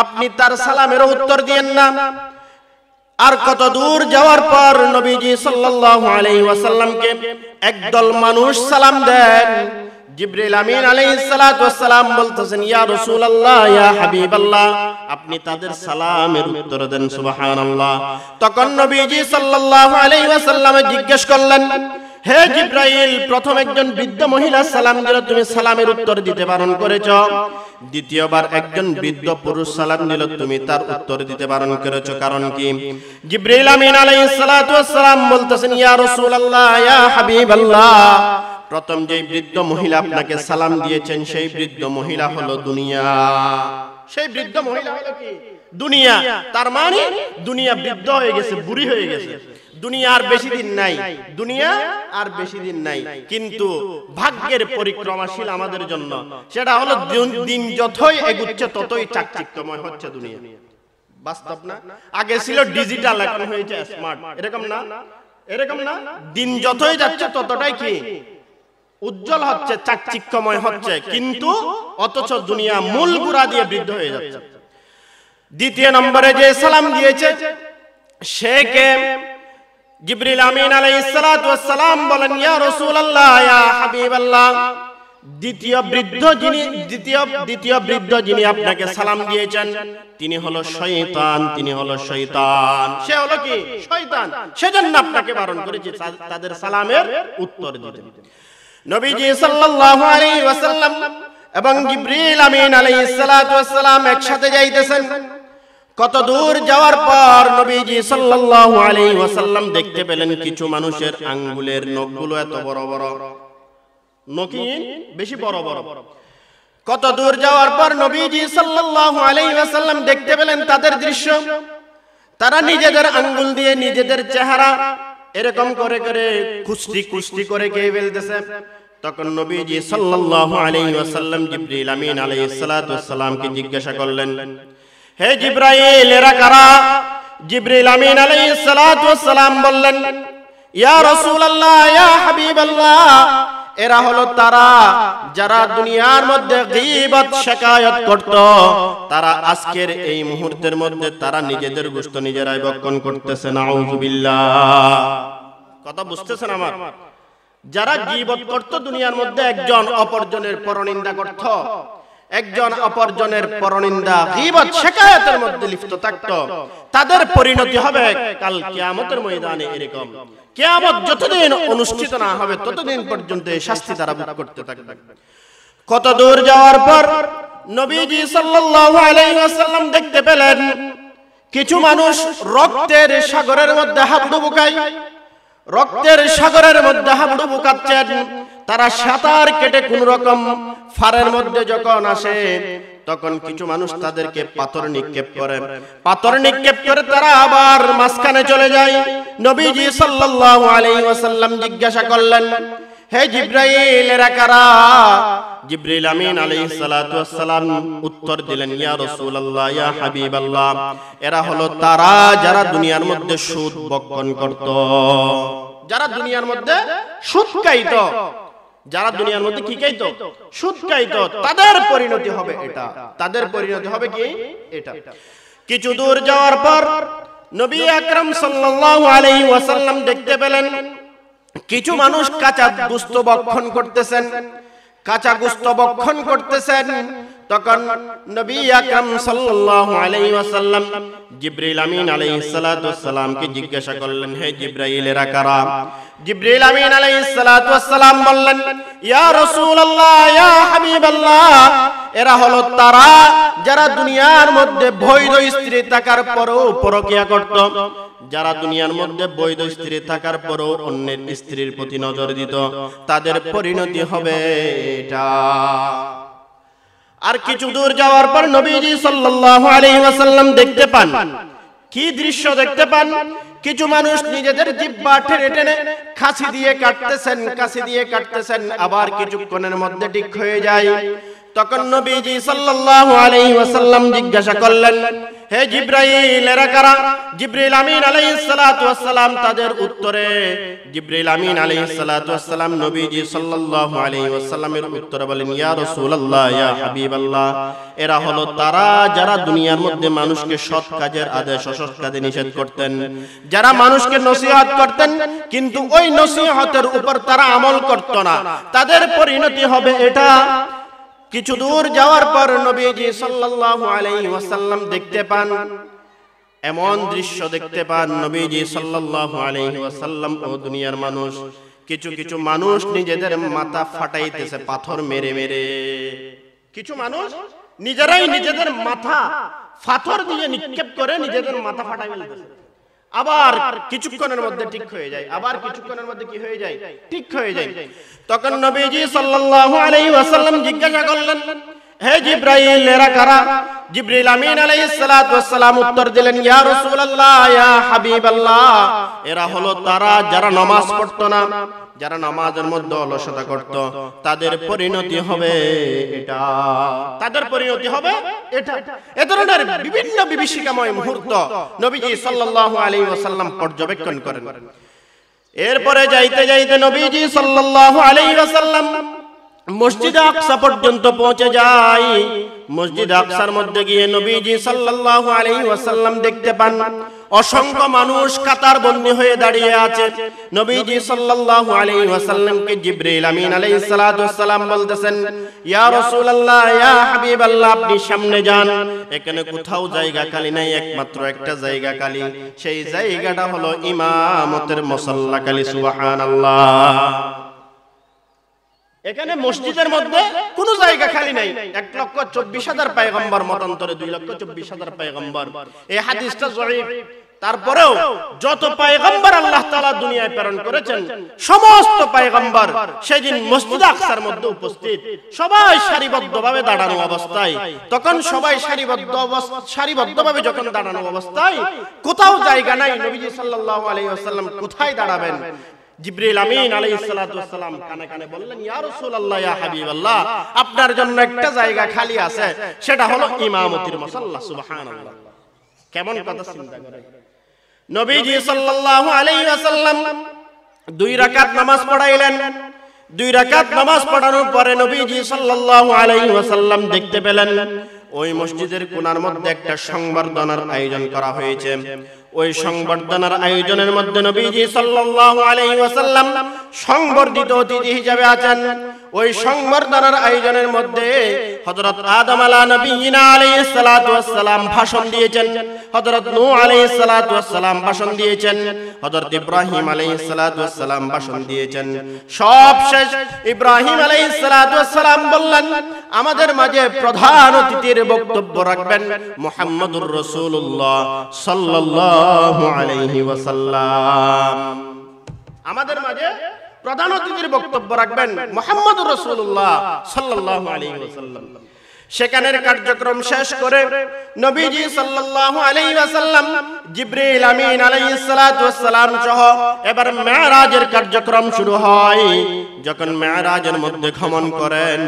আপনি তার সালামের উত্তর দিয়েন না। আর কত দূর যাওয়ার পর নবীজি সাল্লাল্লাহু আলাইহি ওয়াসাল্লামকে একদল মানুষ সালাম দেন। জিবরিল আমিন আলাইহিস সালাতু ওয়াস সালাম বলতেছেন, ইয়া রাসূলুল্লাহ, ইয়া হাবিবাল্লাহ, আপনি তাদের সালামের উত্তর দেন। সুবহানাল্লাহ। তখন নবীজি সাল্লাল্লাহু আলাইহি ওয়াসাল্লাম জিজ্ঞেস করলেন, হে জিবরাইল, প্রথম একজন বৃদ্ধ মহিলা সালাম দিল, তুমি সালামের উত্তর দিতে বারণ করেছো। দ্বিতীয়বার একজন বৃদ্ধ পুরুষ সালাম দিল, তুমি তার উত্তর দিতে বারণ করেছো, কারণ কি? জিবরাইল আমিন আলাইহিস সালাতু ওয়াস সালাম বলতেছেন, ইয়া রাসূলুল্লাহ, ইয়া হাবিবাল্লাহ, প্রথম যে বৃদ্ধ মহিলা আপনাকে সালাম দিয়েছেন সেই বৃদ্ধ মহিলা হলো দুনিয়া। সেই বৃদ্ধ মহিলা হলো কি? দুনিয়া। তার মানে দুনিয়া বৃদ্ধ হয়ে গেছে, বুড়ি হয়ে গেছে। দুনিয়ার বেশি দিন নাই, দুনিয়া আর বেশি দিন নাই, কিন্তু ভাগ্যের পরিক্রমাশীল আমাদের জন্য। সেটা হলো দিন যতই এগুচ্ছে ততই চাকচিক্যময় হচ্ছে দুনিয়া। বাস্তব না? আগে ছিল ডিজিটাল, এখন হয়েছে স্মার্ট। এরকম না? এরকম না? দিন যতই যাচ্ছে ততটাই কি উজ্জ্বল হচ্ছে, চাকচিক্যময় হচ্ছে, কিন্তু অথচ দুনিয়া মূল গুড়া দিয়ে বৃদ্ধ হয়ে যাচ্ছে। দ্বিতীয় নম্বরে যে সালাম দিয়েছে সে কে? জিবরিল আমিন আলাইহিস সালাতু ওয়াস সালাম বলেন, ইয়া রাসূলুল্লাহ, ইয়া হাবিবাল্লাহ। দ্বিতীয় বৃদ্ধ যিনি আপনাকে সালাম দিয়েছেন তিনি হলো শয়তান, তিনি হলো শয়তান। সে হলো কি? শয়তান। সেজন্য আপনাকে বারণ করেছি তাদের সালামের উত্তর দিতে। নবীজি সাল্লাল্লাহু আলাইহি ওয়াসাল্লাম এবং জিবরিল আমিন আলাইহিস সালাতু ওয়াস সালাম একসাথে যাইতেছেন। কত দূর যাওয়ার পর নবীজি সাল্লাল্লাহু আলাইহি ওয়াসাল্লাম দেখতে পেলেন কিছু মানুষের আঙ্গুলের নখগুলো এত বড় বড়, নখি বেশি বড় বড়। কত দূর যাওয়ার পর নবীজি সাল্লাল্লাহু আলাইহি ওয়াসাল্লাম দেখতে পেলেন তাদের দৃশ্য। তারা নিজেদের আঙ্গুল দিয়ে নিজেদের চেহারা এরকম করে করে কুস্তি করে কে ফেলতেছে। তখন নবীজি সাল্লাল্লাহু আলাইহি ওয়াসাল্লাম জিবরিল আমিন আলাইহিস সালাতু ওয়াস সালামকে জিজ্ঞাসা করলেন, হে জিবরাইল, এরা কারা? জিবরিল আমিন আলাইহিস সালাতু ওয়াস সালাম বললেন, ইয়া রাসূলুল্লাহ, ইয়া হাবিবাল্লাহ, এরা হলো তারা যারা দুনিয়ার মধ্যে গীবত শিকায়ত করত, তারা আজকের এই মুহূর্তের মধ্যে তারা নিজেদের গোশত নিজেরাই ভক্ষণ করতেছে। নাউযুবিল্লাহ। কথা বুঝতেছেন আমার? যারা গীবত করত দুনিয়ার মধ্যে, একজন অপরজনের পরনিন্দা করত, একজন অপরজনের পরনিন্দা গীবত শিকায়তের মধ্যে লিপ্ত থাকত, তাদের পরিণতি হবে কাল কিয়ামতের ময়দানে এরকম। কিয়ামত যতদিন অনুষ্ঠিত না হবে ততদিন পর্যন্ত এই শাস্তি তারা ভোগ করতে থাকবে। কত দূর যাওয়ার পর নবীজি সাল্লাল্লাহু আলাইহি ওয়াসাল্লাম দেখতে পেলেন কিছু মানুষ রক্তের সাগরের মধ্যে হাবুডুবু খায়, রক্তের সাগরের মধ্যে হাবুডুবু খাচ্ছেন। তারা সাঁতার কেটে কোন রকম ফারের মধ্যে যখন আসে তখন কিছু মানুষ তাদেরকে পাথর নিক্ষেপ করে, পাথর নিক্ষেপ করে তারা আবার মাঝখানে চলে যায়। নবীজি সাল্লাল্লাহু আলাইহি ওয়াসাল্লাম জিজ্ঞাসা করলেন, হে জিবরাইল, এরা কারা? জিবরিল আমিন আলাইহিস সালাতু ওয়াস সালাম উত্তর দিলেন, ইয়া রাসূলুল্লাহ, ইয়া হাবিবাল্লাহ, এরা হলো তারা যারা দুনিয়ার মধ্যে সুদ ভক্ষণ করত, যারা দুনিয়ার মধ্যে সুদ খাইত, যারা দুনিয়ার মধ্যে কি খাইত? সুদ খাইত। তাদের পরিণতি হবে এটা, তাদের পরিণতি হবে কি এটা। কিছু দূর যাওয়ার পর নবী আকরাম সাল্লাল্লাহু আলাইহি ওয়াসাল্লাম দেখতে পেলেন কিছু মানুষ কাঁচা গোশত ভক্ষণ করতেছেন, কাঁচা গোশত ভক্ষণ করতেছেন। তখন নবী আকরাম সাল্লাল্লাহু আলাইহি ওয়াসাল্লাম জিবরিল আমিন আলাইহিস সালাতু ওয়াস সালামকে জিজ্ঞাসা করলেন, হে জিবরাইল, এরা কারা? জিবরিল আমিন আলাইহিস সালাতু ওয়াস সালাম বললেন, ইয়া রাসূলুল্লাহ, ইয়া হাবিবাল্লাহ, এরা হলো তারা যারা দুনিয়ার মধ্যে বৈধ স্ত্রী থাকার পরেও পরকিয়া করত, যারা দুনিয়ার মধ্যে বৈধ স্ত্রী থাকার পরেও অন্যের স্ত্রীর প্রতি নজর দিত, তাদের পরিণতি হবে এটা। আর কিছু দূর যাওয়ার পর নবীজি সাল্লাল্লাহু আলাইহি ওয়াসাল্লাম দেখতে পান, কি দৃশ্য দেখতে পান? কিছু মানুষ নিজেদের জিহ্বা টেনে টেনে কাশি দিয়ে কাটতেছেন, কাশি দিয়ে কাটতেছেন, আবার কিছুক্ষণের মধ্যে ঠিক হয়ে যায়। তখন নবীজি সাল্লাল্লাহু আলাইহি ওয়াসাল্লাম জিজ্ঞাসা করলেন, হে জিবরাইল, এরা কারা? জিবরিল আমিন আলাইহিস সালাতু ওয়াস সালাম তাদের উত্তরে, জিবরিল আমিন আলাইহিস সালাতু ওয়াস সালাম নবীজি সাল্লাল্লাহু আলাইহি ওয়াসাল্লামের উত্তরে বলেন, ইয়া রাসূলুল্লাহ, ইয়া হাবিবাল্লাহ, এরা হলো তারা যারা দুনিয়ার মধ্যে মানুষকে সৎ কাজের আদেশ অসৎ কাজে নিষেধ করতেন, যারা মানুষকে নসিহত করতেন কিন্তু ওই নসিহতের উপর তারা আমল করত না, তাদের পরিণতি হবে এটা। কিছু দূর যাওয়ার পর নবীজি সাল্লাল্লাহু আলাইহি ওয়াসাল্লাম দেখতে পান, এমন দৃশ্য দেখতে পান, নবীজি সাল্লাল্লাহু আলাইহি ওয়াসাল্লাম ও দুনিয়ার মানুষ, কিছু কিছু মানুষ নিজেদের মাথা ফাটাইতেছে পাথর মেরে মেরে। কিছু মানুষ নিজেরাই নিজেদের মাথা পাথর দিয়ে নিক্ষেপ করে নিজেদের মাথা ফাটাই ফেলতেছে। আবার কিছুক্ষণের মধ্যে ঠিক হয়ে যায়, আবার কিছুক্ষণের মধ্যে কি হয়ে যায়? ঠিক হয়ে যায়। তখন নবীজি সাল্লাল্লাহু আলাইহি ওয়াসাল্লাম জিজ্ঞাসা করলেন, হে জিবরাইল, এরা কারা? জিবরিল আমিন আলাইহিস সালাতু ওয়াস সালাম উত্তর দিলেন, ইয়া রাসূলুল্লাহ, ইয়া হাবিবাল্লাহ, এরা হলো তারা যারা নামাজ পড়তো না, যারা নামাজের মধ্যে অলসতা করত, তাদের পরিণতি হবে এটা, তাদের পরিণতি হবে এটা। এ ধরনের বিভিন্ন বিভীষিকাময় মুহূর্ত নবীজি সাল্লাল্লাহু আলাইহি ওয়াসাল্লাম পর্যবেক্ষণ করেন। এরপরে যাইতে যাইতে নবীজি সাল্লাল্লাহু আলাইহি ওয়াসাল্লাম মসজিদে আকসা পর্যন্ত পৌঁছে যায়। মসজিদে আকসার মধ্যে গিয়ে নবীজি সাল্লাল্লাহু আলাইহি ওয়াসাল্লাম দেখতে পান অসংখ্য মানুষ কাতারবন্দী হয়ে দাঁড়িয়ে আছে। নবীজি সাল্লাল্লাহু আলাইহি ওয়াসাল্লামকে জিবরিল আমিন আলাইহিস সালাতু ওয়াস সালাম বলতেছেন, ইয়া রাসূলুল্লাহ, ইয়া হাবিবাল্লাহ, আপনি সামনে যান, এখানে কোথাও জায়গা খালি নাই, একমাত্র একটা জায়গা খালি, সেই জায়গাটা হলো ইমামতের মুসাল্লা খালি। সুবহানাল্লাহ। এখানে মসজিদের মধ্যে কোন জায়গা খালি নাই। 1,24,000 পয়গম্বর মতান্তরে 2,24,000 পয়গম্বর। এই হাদিসটা জয়ীফ, তারপরেও যত পয়গম্বর আল্লাহ তাআলা দুনিয়ায় প্রেরণ করেছেন সমস্ত পয়গম্বর সেদিন মসজিদে আকসার মধ্যে উপস্থিত, সবাই সারিবদ্ধভাবে দাঁড়ানো অবস্থায়। তখন সবাই সারিবদ্ধভাবে যখন দাঁড়ানো অবস্থায়, কোথাও জায়গা নাই, নবীজি সাল্লাল্লাহু আলাইহি ওয়াসাল্লাম কোথায় দাঁড়াবেন? জিবরিল আমিন আলাইহিস সালাতু ওয়াস সালাম কানে কানে বললেন, ইয়া রাসূলুল্লাহ, ইয়া হাবিবাল্লাহ, আপনার জন্য একটা জায়গা খালি আছে, সেটা হলো ইমামতির মুসাল্লা। সুবহানাল্লাহ। কেমন কথা চিন্তা করেন। নবীজি সাল্লাল্লাহু আলাইহি ওয়াসাল্লাম 2 রাকাত নামাজ পড়াইলেন। 2 রাকাত নামাজ পড়ানোর পরে নবীজি সাল্লাল্লাহু আলাইহি ওয়াসাল্লাম দেখতে পেলেন ওই মসজিদের কোণার মধ্যে একটা সংবর্ধনার আয়োজন করা হয়েছে। ওই সংবর্ধনার আয়োজনের মধ্যে নবীজি সাল্লাল্লাহু আলাইহি ওয়াসাল্লাম সংবর্ধিত অতিথি হিসেবে আছেন। ওই সংবর্ধনার আয়োজনের মধ্যে হযরত আদম আলা নবিয়িনা আলাইহিস সালাতু ওয়াস সালাম ভাষণ দিয়েছেন, হযরত নূহ আলাইহিস সালাতু ওয়াস সালাম ভাষণ দিয়েছেন, হযরত ইব্রাহিম আলাইহিস সালাতু ওয়াস সালাম ভাষণ দিয়েছেন। সব শেষ ইব্রাহিম আলাইহিস সালাতু ওয়াস সালাম বললেন, আমাদের মাঝে প্রধান অতিথির বক্তব্য রাখবেন মুহাম্মদুর রাসূলুল্লাহ সাল্লাল্লাহু আলাইহি ওয়াসাল্লাম। আমাদের মাঝে প্রধান অতিথির বক্তব্য রাখবেন মুহাম্মদুর রাসূলুল্লাহ সাল্লাল্লাহু আলাইহি ওয়াসাল্লাম। সেখানের কার্যক্রম শেষ করে নবীজি সাল্লাল্লাহু আলাইহি ওয়াসাল্লাম জিবরিল আমিন আলাইহিস সালাতু ওয়াস সালাম সহ এবার মেরাজের কার্যক্রম শুরু হয়। যখন মেরাজের মধ্যে গমন করেন,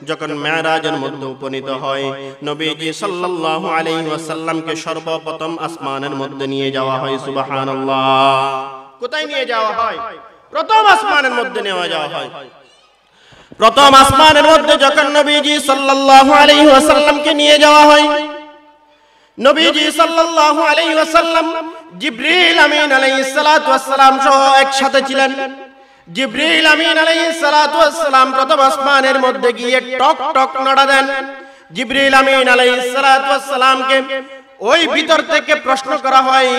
যখন মেরাজের মধ্যে উপনীত হয়, নবীজি সাল্লাল্লাহু আলাইহি ওয়াসাল্লামকে সর্বপ্রথম আসমানের মধ্যে নিয়ে যাওয়া হয়। সুবহানাল্লাহ। কোথায় নিয়ে যাওয়া হয়? প্রথম আসমানের মধ্যে নেওয়া যাওয়া হয়। প্রথম আসমানের মধ্যে যখন নবীজি সাল্লাল্লাহু আলাইহি ওয়াসাল্লামকে নিয়ে যাওয়া হয়, নবীজি সাল্লাল্লাহু আলাইহি ওয়াসাল্লাম জিবরিল আমিন আলাইহিস সালাতু ওয়াস সালাম সহ একসাথে ছিলেন। জিবরিল আমিন আলাইহিস সালাতু ওয়াস সালাম প্রথম আসমানের মধ্যে গিয়ে টক টক নাড়া দেন। জিবরিল আমিন আলাইহিস সালাতু ওয়াস সালামকে ওই ভিতর থেকে প্রশ্ন করা হয়,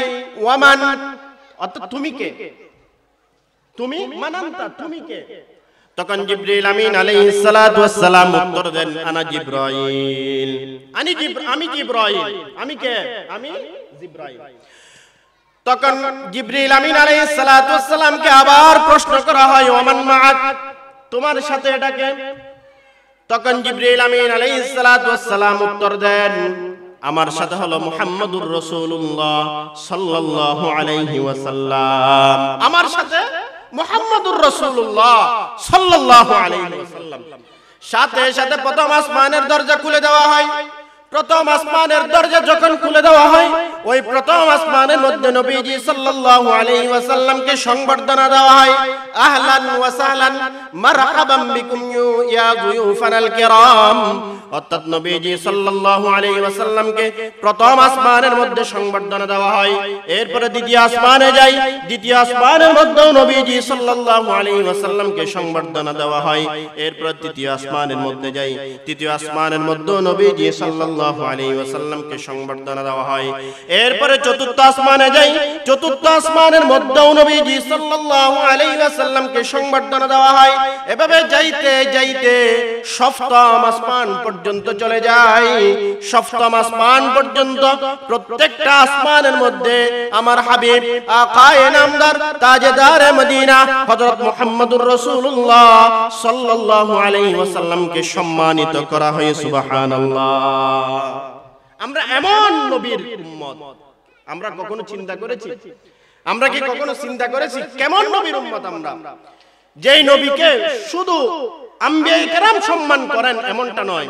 ওয়ামান, অর্থাৎ তুমি কে? তুমি মানান্তা, তুমি কে? তখন জিবরিল আমিন আলাইহিস সালাতু ওয়াস সালাম উত্তর দেন, আনা জিবরাইল, আমি জিবরাইল। আমি কে? আমি জিবরাইল। তখন জিবরিল আমিন আলাইহিস সালাতু ওয়াস সালামকে আবার প্রশ্ন করা হয়, ওয়ামান মাআক, তোমার সাথে এটা কে? তখন জিবরিল আমিন আলাইহিস সালাতু ওয়াস সালাম উত্তর দেন, আমার সাথে হলো মুহাম্মদুর রাসূলুল্লাহ সাল্লাল্লাহু আলাইহি ওয়াসাল্লাম। আমার সাথে মুহাম্মদুর রাসূলুল্লাহ সাল্লাল্লাহু আলাইহি ওয়াসাল্লাম। সাথে সাথে প্রথম আসমানের দরজা খুলে দেওয়া হয়। প্রথম আসমানের দরজা যখন খুলে দেওয়া হয়, ওই প্রথম আসমানের মধ্যে নবীজি সাল্লাল্লাহু আলাইহি ওয়াসাল্লামকে সংবর্ধনা দেওয়া হয়, আহলান ওয়া সাহলান মারহাবান বিকুম ইয়া যুয়ুফানাল কিরাম। অর্থাৎ নবীজি সাল্লাল্লাহু আলাইহি ওয়াসাল্লামকে প্রথম আসমানের মধ্যে সংবর্ধনা দেওয়া হয়। এরপরে দ্বিতীয় আসমানে যায়, দ্বিতীয় আসমানের মধ্যেও নবীজি সাল্লাল্লাহু আলাইহি ওয়াসাল্লামকে সংবর্ধনা দেওয়া হয়। এরপর তৃতীয় আসমানের মধ্যে যায়, তৃতীয় আসমানের মধ্যেও নবীজি সাল্লাল্লাহু আলাইহি ওয়াসাল্লামকে সংবর্ধনা দেওয়া হয়। এরপরে চতুর্থ আসমানে যাই, চতুর্থ আসমানের মধ্যেও নবীজি সাল্লাল্লাহু আলাইহি ওয়াসাল্লামকে সংবর্ধনা দেওয়া হয়। এভাবে যাইতে যাইতে সপ্তম আসমান পর্যন্ত চলে যায়। সপ্তম আসমান পর্যন্ত প্রত্যেকটা আসমানের মধ্যে আমার হাবিব আকায়ে নামদার তাজদারে মদিনা হযরত মুহাম্মদুর রাসূলুল্লাহ সাল্লাল্লাহু আলাইহি ওয়াসাল্লামকে সম্মানিত করা হয়। সুবহানাল্লাহ। আমরা এমন নবীর উম্মত, আমরা কখনো চিন্তা করেছি? আমরা কি কখনো চিন্তা করেছি কেমন নবীর উম্মত আমরা? যেই নবীকে শুধু আম্বিয়ায়ে কেরাম সম্মান করেন এমনটা নয়,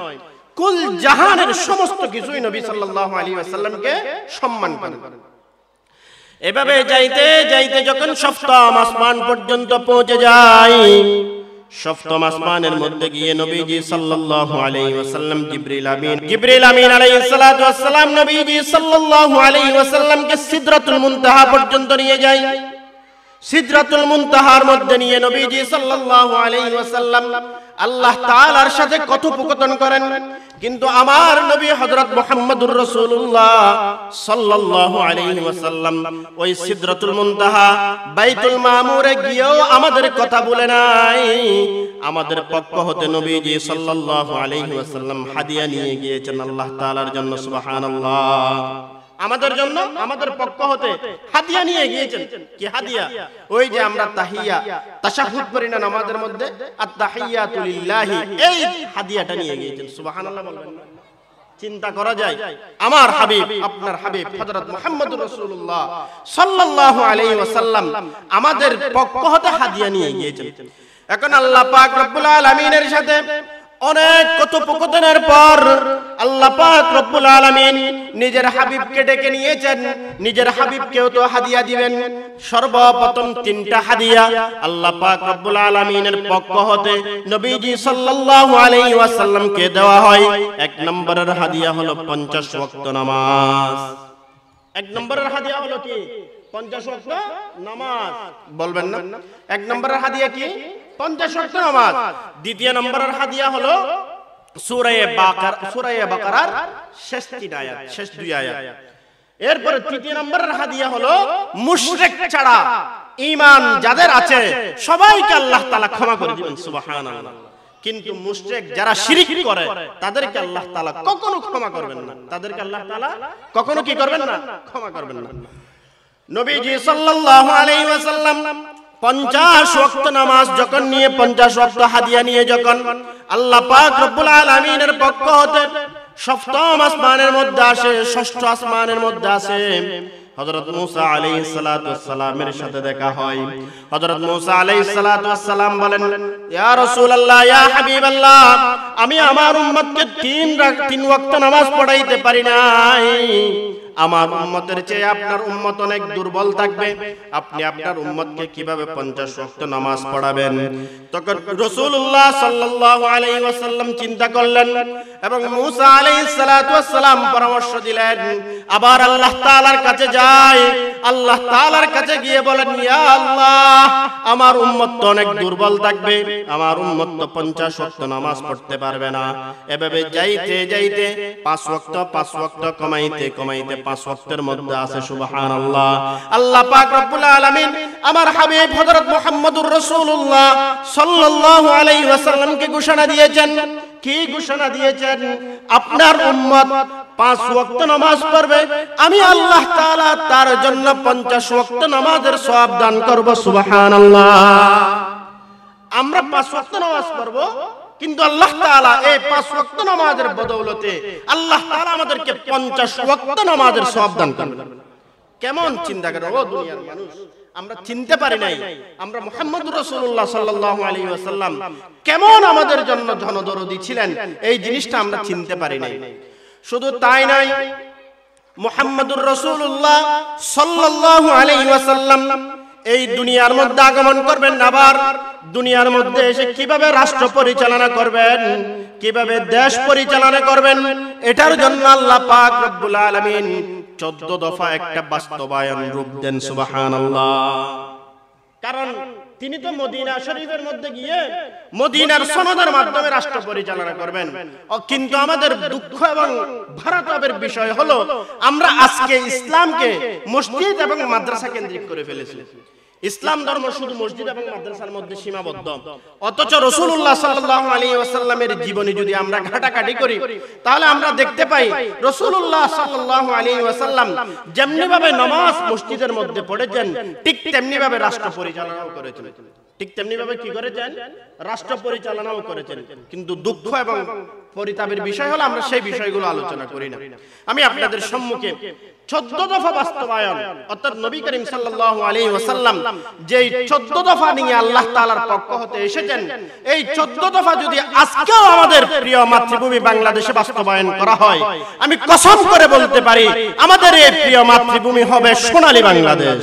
কুল জাহানের সমস্ত কিছুই নবী সাল্লাল্লাহু আলাইহি ওয়াসাল্লামকে সম্মান করেন। এভাবে যাইতে যাইতে যখন সপ্তম আসমান পর্যন্ত পৌঁছে যায়, সপ্তম আসমানের মধ্যে গিয়ে নবীজি সাল্লাল্লাহু আলাইহি ওয়াসাল্লাম জিবরিল আমিন আলাইহিস সালাতু ওয়াস সালাম নবীজি সাল্লাল্লাহু আলাইহি ওয়াসাল্লামকে সিদরাতুল মুনতাহা পর্যন্ত নিয়ে যায়। সিদরাতুল মুনতাহার মধ্যে নিয়ে নবীজি সাল্লাল্লাহু আলাইহি ওয়াসাল্লাম আল্লাহ তাআলার সাথে কথোপকথন করেন। কিন্তু আমার নবী হযরত মুহাম্মদুর রাসূলুল্লাহ সাল্লাল্লাহু আলাইহি ওয়াসাল্লাম ওই সিদরাতুল মুনতাহা বাইতুল মামুরে গিয়েও আমাদের কথা বলে নাই। আমাদের পক্ষ হতে নবীজি সাল্লাল্লাহু আলাইহি ওয়াসাল্লাম হাদিয়া নিয়ে গিয়েছেন আল্লাহ তাআলার জন্য। সুবহানাল্লাহ। আমাদের জন্য আমাদের পক্ষ হতে হাদিয়া নিয়ে গিয়েছেন। কি হাদিয়া? ওই যে আমরা তাহিয়া তাশাহুদ পড়ি না নামাজের মধ্যে, আত-তাহিয়াতু লিল্লাহি, এই হাদিয়াটা নিয়ে গিয়েছেন। সুবহানাল্লাহ বলবেন না? চিন্তা করা যায়, আমার হাবিব, আপনার হাবিব হযরত মুহাম্মদুর রাসূলুল্লাহ সাল্লাল্লাহু আলাইহি ওয়াসাল্লাম আমাদের পক্ষ হতে হাদিয়া নিয়ে গিয়েছেন। এখন আল্লাহ পাক রব্বুল আলামিনের সাথে অনেক কথোপকথনের পর আল্লাহ পাক রব্বুল আলামিন নিজের হাবিবকে ডেকে নিয়েছেন। নিজের হাবিবকেও তো হাদিয়া দিবেন। সর্বপ্রথম তিনটা হাদিয়া আল্লাহ পাক রব্বুল আলামিনের পক্ষ হতে নবীজি সাল্লাল্লাহু আলাইহি ওয়াসাল্লামকে দেওয়া হয়। এক নম্বরের হাদিয়া হলো 50 ওয়াক্ত নামাজ। এক নম্বরের হাদিয়া হলো কি? 50 ওয়াক্ত নামাজ। বলবেন না? এক নম্বরের হাদিয়া কি? 50 ওয়াক্ত নামাজ। দ্বিতীয় নম্বরের হাদিয়া হলো সূরা বাকারার শেষ 3 আয়াত, শেষ 2 আয়াত। এরপর তৃতীয় নম্বরের হাদিয়া হলো মুশরিক ছাড়া ঈমান যাদের আছে সবাইকে আল্লাহ তাআলা ক্ষমা করে দিবেন। সুবহানাল্লাহ। কিন্তু মুশরিক যারা শিরক করে তাদেরকে আল্লাহ তাআলা কখনো ক্ষমা করবেন না। তাদেরকে আল্লাহ তাআলা কখনো কি করবেন না? ক্ষমা করবেন না। নবীজি সাল্লাল্লাহু আলাইহি ওয়াসাল্লাম 50 ওয়াক্ত নামাজ যখন নিয়ে 50 ওয়াক্ত হাদিয়া নিয়ে যখন আল্লাহ পাক রব্বুল আলামিনের পক্ষ হতে সপ্তম আসমানের মধ্যে আসে, ষষ্ঠ আসমানের মধ্যে আসে, হযরত মূসা আলাইহিস সালাতু ওয়াস সালামের সাথে দেখা হয়। হযরত মূসা আলাইহিস সালাতু ওয়াস সালাম বলেন, ইয়া রাসূলুল্লাহ, ইয়া হাবিবাল্লাহ, আমি আমার উম্মতকে 3 ওয়াক্ত নামাজ পড়াইতে পারি নাই। আমার উম্মতের চেয়ে আপনার উম্মত অনেক দুর্বল থাকবে। আপনি আপনার উম্মতকে কিভাবে 50 ওয়াক্ত নামাজ পড়াবেন? তখন রাসূলুল্লাহ সাল্লাল্লাহু আলাইহি ওয়াসাল্লাম চিন্তা করলেন এবং মূসা আলাইহিস সালাতু ওয়াস সালাম পরামর্শ দিলেন। আবার আল্লাহ তাআলার কাছে যায়। আল্লাহ তাআলার কাছে গিয়ে বলেন, ইয়া আল্লাহ, আমার উম্মত তো অনেক দুর্বল থাকবে, আমার উম্মত তো 50 ওয়াক্ত নামাজ পড়তে পারবে না। এভাবে যাইতে যাইতে 5 ওয়াক্ত কমাইতে কমাইতে 5 ওয়াক্তের মধ্যে আছে। সুবহানাল্লাহ। আল্লাহ পাক রব্বুল আলামিন আমার হাবিব হযরত মুহাম্মদুর রাসূলুল্লাহ সাল্লাল্লাহু আলাইহি ওয়াসাল্লামকে ঘোষণা দিয়েছেন। কি ঘোষণা দিয়েছেন? আপনার উম্মত 5 ওয়াক্ত নামাজ পড়বে, আমি আল্লাহ তাআলা তার জন্য 50 ওয়াক্ত নামাজের সওয়াব দান করব। সুবহানাল্লাহ। আমরা 5 ওয়াক্ত নামাজ পড়ব, কিন্তু আল্লাহ তাআলা এই 5 ওয়াক্ত নামাজের বদৌলতে আল্লাহ তাআলা আমাদেরকে 50 ওয়াক্ত নামাজের সওয়াব দান করবেন। কেমন চিন্তা করে ও দুনিয়ার মানুষ? আমরা চিনতে পারি নাই আমরা মুহাম্মদুর রাসূলুল্লাহ সাল্লাল্লাহু আলাইহি ওয়াসাল্লাম কেমন আমাদের জন্য জনদরদী ছিলেন, এই জিনিসটা আমরা চিনতে পারি নাই। শুধু তাই নয়, মুহাম্মদুর রাসূলুল্লাহ সাল্লাল্লাহু আলাইহি ওয়াসাল্লাম এই দুনিয়ার মধ্যে আগমন করবেন, আবার দুনিয়ার মধ্যে এসে কিভাবে রাষ্ট্র পরিচালনা করবেন, কিভাবে দেশ পরিচালনা করবেন, এটার জন্য আল্লাহ পাক রব্বুল আলামিন 14 দফা একটা বাস্তবায়ন রূপ দেন। সুবহানাল্লাহ। কারণ তিনি তো মদিনা শরীফের মধ্যে গিয়ে মদিনার সনদের মাধ্যমে রাষ্ট্র পরিচালনা করবেন। কিন্তু আমাদের দুঃখ এবং ভারাতাপের বিষয় হলো আমরা আজকে ইসলামকে মসজিদ এবং মাদ্রাসা কেন্দ্রিক করে ফেলেছি। ইসলাম ধর্ম শুধু মসজিদ এবং মাদ্রাসার মধ্যে সীমাবদ্ধ, অথচ রাসূলুল্লাহ সাল্লাল্লাহু আলাইহি ওয়াসাল্লামের জীবনী যদি আমরা ঘাটাঘাটি করি তাহলে আমরা দেখতে পাই রাসূলুল্লাহ সাল্লাল্লাহু আলাইহি ওয়াসাল্লাম যেমনি ভাবে নামাজ মসজিদের মধ্যে পড়েছেন ঠিক তেমনি ভাবে রাষ্ট্র পরিচালনা করেছেন। ঠিক তেমনি ভাবে কি করেছেন, রাষ্ট্র পরিচালনাও করেছেন। কিন্তু দুঃখ এবং পরিতাপের বিষয় হলো আমরা সেই বিষয়গুলো আলোচনা করি না। আমি আপনাদের সম্মুখে 14 দফা বাস্তবায়ন অর্থাৎ নবী করিম সাল্লাল্লাহু আলাইহি ওয়াসাল্লাম যেই 14 দফা নিয়ে আল্লাহ তাআলার পক্ষ হতে এসেছেন, এই 14 দফা যদি আজকেও আমাদের প্রিয় মাতৃভূমি বাংলাদেশে বাস্তবায়ন করা হয়, আমি কসম করে বলতে পারি আমাদের এই প্রিয় মাতৃভূমি হবে সোনালী বাংলাদেশ।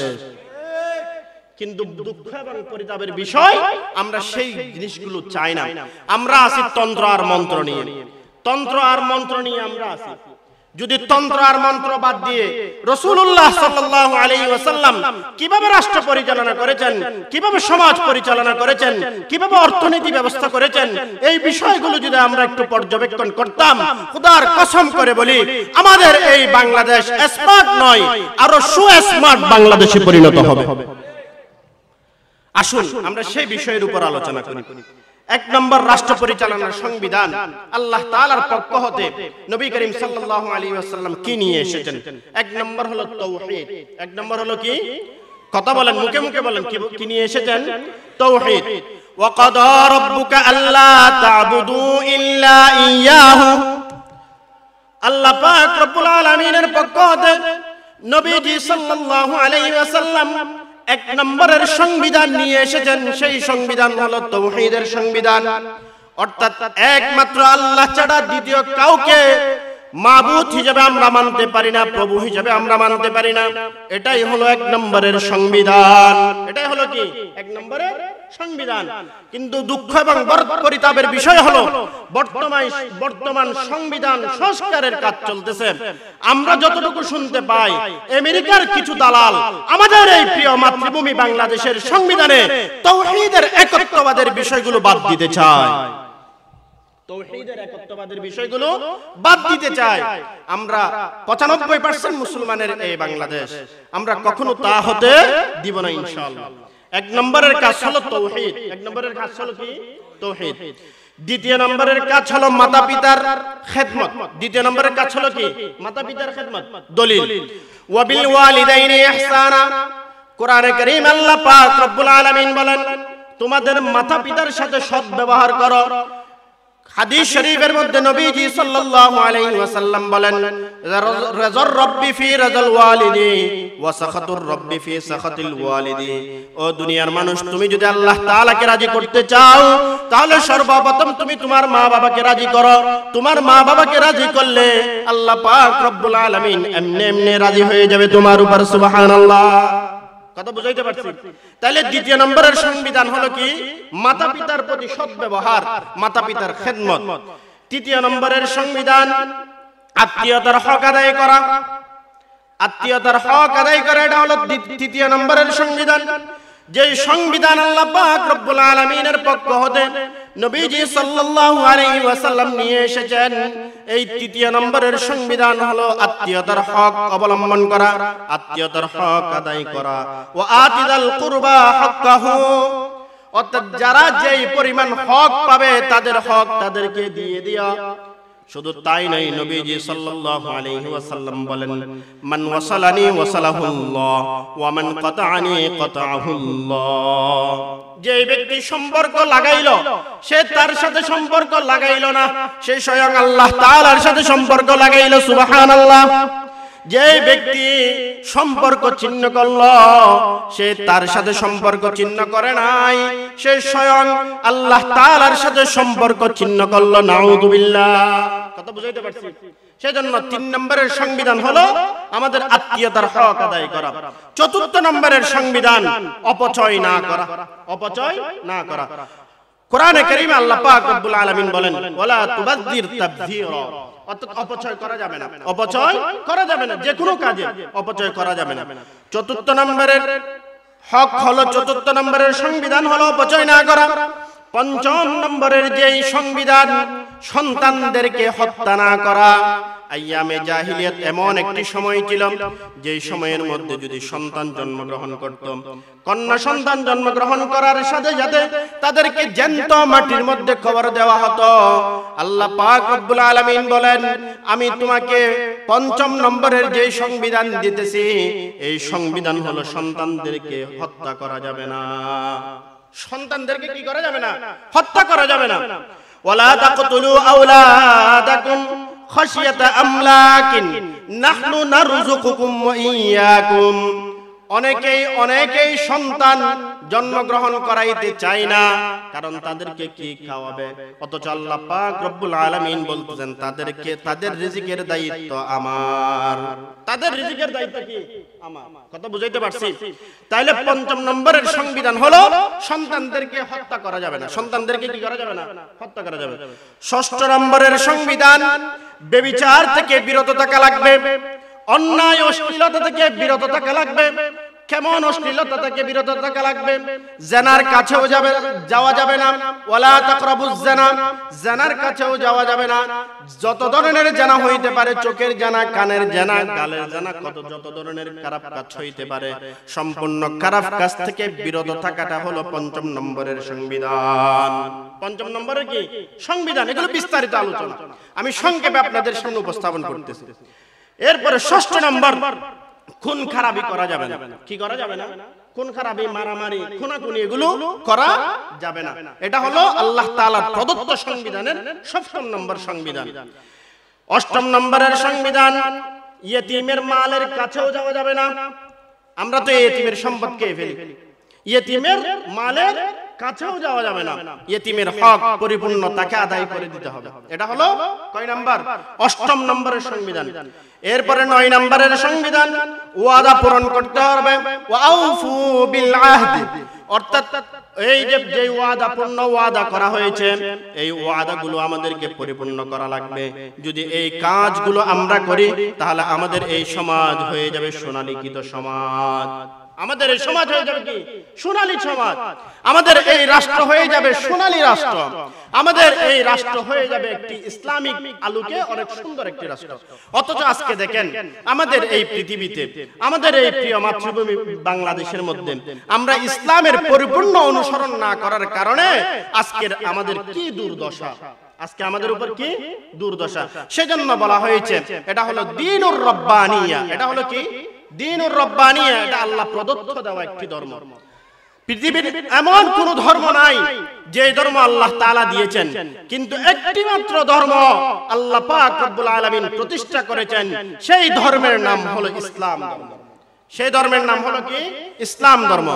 কিন্তু দুঃখ এবং পরিতাপের বিষয় আমরা সেই জিনিসগুলো চাই না। আমরা আছি তন্ত্র আর মন্ত্র নিয়ে, তন্ত্র আর মন্ত্র নিয়ে আমরা আছি। যদি তন্ত্র আর মন্ত্র বাদ দিয়ে রাসূলুল্লাহ সাল্লাল্লাহু আলাইহি ওয়াসাল্লাম কিভাবে রাষ্ট্র পরিচালনা করেছেন, কিভাবে সমাজ পরিচালনা করেছেন, কিভাবে অর্থনীতি ব্যবস্থা করেছেন, এই বিষয়গুলো যদি আমরা একটু পর্যবেক্ষণ করতাম, খোদার কসম করে বলি আমাদের এই বাংলাদেশ স্মার্ট নয়, আরো সুস্মার্ট বাংলাদেশে পরিণত হবে। আসুন আমরা সেই বিষয়ের উপর আলোচনা করি। 1 নম্বর রাষ্ট্র পরিচালনার সংবিধান আল্লাহ তাআলার পক্ষ হতে নবী করিম সাল্লাল্লাহু আলাইহি ওয়াসাল্লাম কি নিয়ে এসেছেন। 1 নম্বর হলো তাওহীদ। 1 নম্বর হলো কি? কথা বলেন, মুখে মুখে বলেন, কি নিয়ে এসেছেন? তাওহীদ। ওয়া কাদা রাব্বুকা আল্লা তা'বুদু ইল্লা ইয়্যাহু। আল্লাহ পাক রব্বুল আলামিনের পক্ষ হতে নবীজি সাল্লাল্লাহু আলাইহি ওয়াসাল্লাম 1 নম্বরের সংবিধান নিয়ে এসেছেন। সেই সংবিধান হলো তাওহীদের সংবিধান, অর্থাৎ একমাত্র আল্লাহ ছাড়া দ্বিতীয় কাউকে মাবুদ হিসেবে আমরা মানতে পারি না, প্রভু হিসেবে আমরা মানতে পারি না। এটাই হলো 1 নম্বরের সংবিধান। এটাই হলো কি 1 নম্বরের সংবিধান। কিন্তু দুঃখ এবং পরিতাপের বিষয় হলো বর্তমান সংবিধান সংস্কারের কাজ চলতেছে। আমরা যতটুকু শুনতে পাই, আমেরিকার কিছু দালাল আমাদের এই প্রিয় মাতৃভূমি বাংলাদেশের সংবিধানে তাওহীদের একত্ববাদের বিষয়গুলো বাদ দিতে চায়। তাওহীদের একত্ববাদের বিষয়গুলো বাদ দিতে চায়। আমরা 95% মুসলমানের এই বাংলাদেশ, আমরা কখনো তা হতে দিব না ইনশাআল্লাহ। 1 নম্বরের কাজ হলো তাওহীদ। 1 নম্বরের কাজ হলো কি? তাওহীদ। 2 নম্বরের কাজ হলো মাতা-পিতার খেদমত। 2 নম্বরের কাজ হলো কি? মাতা-পিতার খেদমত। দলিল ওয়া বিল ওয়ালিদাইনি ইহসানা। কোরআনে কারীম আল্লাহ পাক রব্বুল আলামিন বলেন তোমাদের মাতা-পিতার সাথে সৎ ব্যবহার করো। হাদিস শরীফের মধ্যে নবীজি সাল্লাল্লাহু আলাইহি ওয়াসাল্লাম বলেন রাজার রব্বি ফি রাজাল ওয়ালিদি ওয়া সাখাতুর রব্বি ফি সাখাতিল ওয়ালিদি। ও দুনিয়ার মানুষ, তুমি যদি আল্লাহ তাআলাকে রাজি করতে চাও তাহলে সর্বপ্রথম তুমি তোমার মা-বাবাকে রাজি করো। তোমার মা-বাবাকে রাজি করলে আল্লাহ পাক রব্বুল আলামিন এমনি এমনি রাজি হয়ে যাবে তোমার উপর। সুবহানাল্লাহ। কথা বুঝাইতে পারছি? তাহলে 2 নম্বরের সংবিধান হলো কি? মাতা-পিতার প্রতি সৎ ব্যবহার, মাতা-পিতার খেদমত। 3 নম্বরের সংবিধান আত্মীয়তার হক আদায় করা। আত্মীয়তার হক আদায় করা, এটা হলো 3 নম্বরের সংবিধান। যে সংবিধান আল্লাহ পাক রব্বুল আলামিনের পক্ষ হতে নবীজি সাল্লাল্লাহু আলাইহি ওয়াসাল্লাম নিয়ে এসেছেন, এই 3 নম্বরের সংবিধান হলো আত্মীয়তার হক অবলম্বন করা, আত্মীয়তার হক আদায় করা। ওয়া আতিদাল কুরবা হাক্কাহু, অর্থাৎ যারা যেই পরিমাণ হক পাবে তাদের হক তাদেরকে দিয়ে দেয়া। শুধু তাই নয়, নবীজি সাল্লাল্লাহু আলাইহি ওয়াসাল্লাম বলেন মান ওয়াসালানি ওয়াসালাহুল্লাহ ওয়া মান কাতাআনি কাতাআহুল্লাহ। যে ব্যক্তি সম্পর্ক লাগাইলো সে তার সাথে সম্পর্ক লাগাইলো না, সে স্বয়ং আল্লাহ তাআলার সাথে সম্পর্ক লাগাইলো। সুবহানাল্লাহ। যে ব্যক্তি সম্পর্ক ছিন্ন করলো সে তার সাথে সম্পর্ক ছিন্ন করে নাই, সে স্বয়ং আল্লাহ তাআলার সাথে সম্পর্ক ছিন্ন করলো। নাউযুবিল্লাহ। কথা বুঝাইতে পারছি? সেজন্য 3 নম্বরের সংবিধান হলো আমাদের আত্মীয়তার হক আদায় করা। 4 নম্বরের সংবিধান অপচয় না করা। অপচয় না করা। কোরআনে কারীমে আল্লাহ পাক রব্বুল আলামিন বলেন ওয়ালা তুবাযজির তাবযীরা, অর্থাৎ অপচয় করা যাবে না। অপচয় করা যাবে না, যে কোনো কাজে অপচয় করা যাবে না। 4 নম্বরের হক হলো, 4 নম্বরের সংবিধান হলো অপচয় না করা। 5 নম্বরের যেই সংবিধান সন্তানদেরকে হত্যা না করা। আইয়ামে জাহিলিয়াত এমন একটি সময় ছিল যে সময়ের মধ্যে যদি সন্তান জন্মগ্রহণ করত, কন্যা সন্তান জন্মগ্রহণ করার সাথে সাথে তাদেরকে জ্যান্ত মাটির মধ্যে কবর দেওয়া হতো। আল্লাহ পাক রব্বুল আলামিন বলেন আমি তোমাকে 5 নম্বরের যে সংবিধান দিতেছি, এই সংবিধান হলো সন্তানদেরকে হত্যা করা যাবে না। সন্তানদেরকে কি করা যাবে না? হত্যা করা যাবে না। ওয়ালা তাকতুলু আওলাদাকুম খাশিয়াতা আমলাকিন নাহনু নারযুকুকুম ওয়া ইয়্যাকুম। অনেকেই সন্তান জন্মগ্রহণ করাইতে চায় না, কারণ তাদেরকে কি খাওয়াবে। অথচ আল্লাহ পাক রব্বুল আলামিন বলতেছেন তাদের রিজিকের দায়িত্ব আমার। তাদের রিজিকের দায়িত্ব কি? আমার। কথা বুঝাইতে পারছি? তাইলে ৫ম নম্বরের সংবিধান হলো সন্তানদেরকে হত্যা করা যাবে না। সন্তানদেরকে কি করা যাবে না? হত্যা করা যাবে। ৬ষ্ঠ নম্বরের সংবিধান, ব্যভিচার থেকে বিরত থাকা লাগবে, অন্যায় অশ্লীলতা থেকে বিরত থাকা লাগবে। কেমন অশ্লীলতা থেকে বিরত থাকা লাগবে? জিনার কাছেও যাওয়া যাবে না। ওয়ালা তাকরাবুজ জিনা, জিনার কাছেও যাওয়া যাবে না। যত ধরনের জিনা হইতে পারে, চোখের জিনা, কানের জিনা, গালের জিনা, যত ধরনের খারাপ কাজ হইতে পারে, সম্পূর্ণ খারাপ কাজ থেকে বিরত থাকাটা হলো ৫ম নম্বরের সংবিধান। ৫ম নম্বরের কি সংবিধান? এগুলো বিস্তারিত আলোচনা আমি সংক্ষেপে আপনাদের সামনে উপস্থাপন করতেছি। এরপরে ৬ষ্ঠ নম্বর, খুন খারাপি করা যাবে না। কি করা যাবে না? খুন খারাপি, মারামারি, খুনাখুনি এগুলো করা যাবে না। এটা হলো আল্লাহ তাআলার প্রদত্ত সংবিধানের ৭ম নম্বর সংবিধান। ৮ম নম্বরের সংবিধান, ইয়েতিমের মালের কাছেও যাওয়া যাবে না। আমরা তো ইয়েতিমের সম্পদ খেয়ে ফেলি, ইয়েতিমের মালের কাছেও যাওয়া যাবে না। ইয়েতিমের হক পরিপূর্ণ তাকে আদায় করে দিতে হবে। এটা হলো কয় নাম্বার? ৮ম নম্বরের সংবিধান। এরপরে ৯ নম্বরের সংবিধান, ওয়াদা পূরণ করতে হবে। ওয়াউফু বিল আহদি, অর্থাৎ এই যে ওয়াদা করা হয়েছে, এই ওয়াদাগুলো আমাদেরকে পরিপূর্ণ করা লাগবে। যদি এই কাজগুলো আমরা করি, তাহলে আমাদের এই সমাজ হয়ে যাবে সোনালীকৃত সমাজ। আমাদের এই সমাজ হয়ে যাবে কি? সোনালী সমাজ। আমাদের এই রাষ্ট্র হয়ে যাবে সোনালী রাষ্ট্র। আমাদের এই রাষ্ট্র হয়ে যাবে একটি ইসলামিক আলোকে অনেক সুন্দর একটি রাষ্ট্র। অথচ আজকে দেখেন, আমাদের এই পৃথিবীতে, আমাদের এই প্রিয় মাতৃভূমি বাংলাদেশের মধ্যে আমরা ইসলামের পরিপূর্ণ অনুসরণ না করার কারণে আজকের আমাদের কি দুর্দশা, আজকে আমাদের উপর কি দুর্দশা। সেজন্য বলা হয়েছে এটা হলো দ্বীনুর রব্বানিয়া। এটা হলো কি? দ্বীনুর রব্বানিয়া। এটা আল্লাহ প্রদত্ত দেওয়া একটি ধর্ম। পৃথিবীর এমন কোন ধর্ম নাই যে ধর্ম আল্লাহ তাআলা দিয়েছেন, কিন্তু একটি মাত্র ধর্ম আল্লাহ পাক রব্বুল আলামিন প্রতিষ্ঠা করেছেন। সেই ধর্মের নাম হলো ইসলাম ধর্ম। সেই ধর্মের নাম হলো কি? ইসলাম ধর্ম।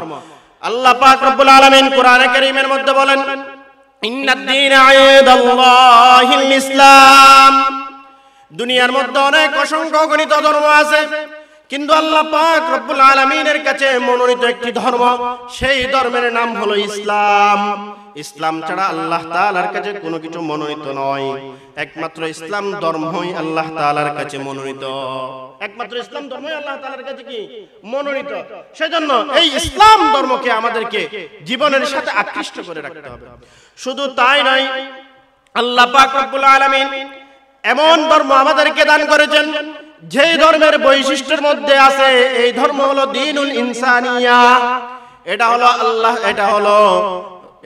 আল্লাহ পাক রব্বুল আলামিন কোরআনে কারীমের মধ্যে বলেন, ইন্নাদ দীনা ইনদাল্লাহিল ইসলাম। দুনিয়ার মধ্যে অনেক অসংখ্য গণিত ধর্ম আছে, কিন্তু আল্লাহ পাক রব্বুল আলামিনের কাছে মনোনীত একটি ধর্ম, সেই ধর্মের নাম হলো ইসলাম। ইসলাম ছাড়া আল্লাহ তাআলার কাছে কোনো কিছু মনোনীত নয়। একমাত্র ইসলাম ধর্মই আল্লাহ তাআলার কাছে মনোনীত। একমাত্র ইসলাম ধর্মই আল্লাহ তাআলার কাছে কি? মনোনীত। সেজন্য এই ইসলাম ধর্মকে আমাদেরকে জীবনের সাথে আকৃষ্ট করে রাখতে হবে। শুধু তাই নয়, আল্লাহ পাক রব্বুল আলামিন এমন ধর্ম আমাদেরকে দান করেছেন যে ধর্মের বৈশিষ্ট্যের মধ্যে আছে, এই ধর্ম হলো দ্বীনুল ইনসানিয়া।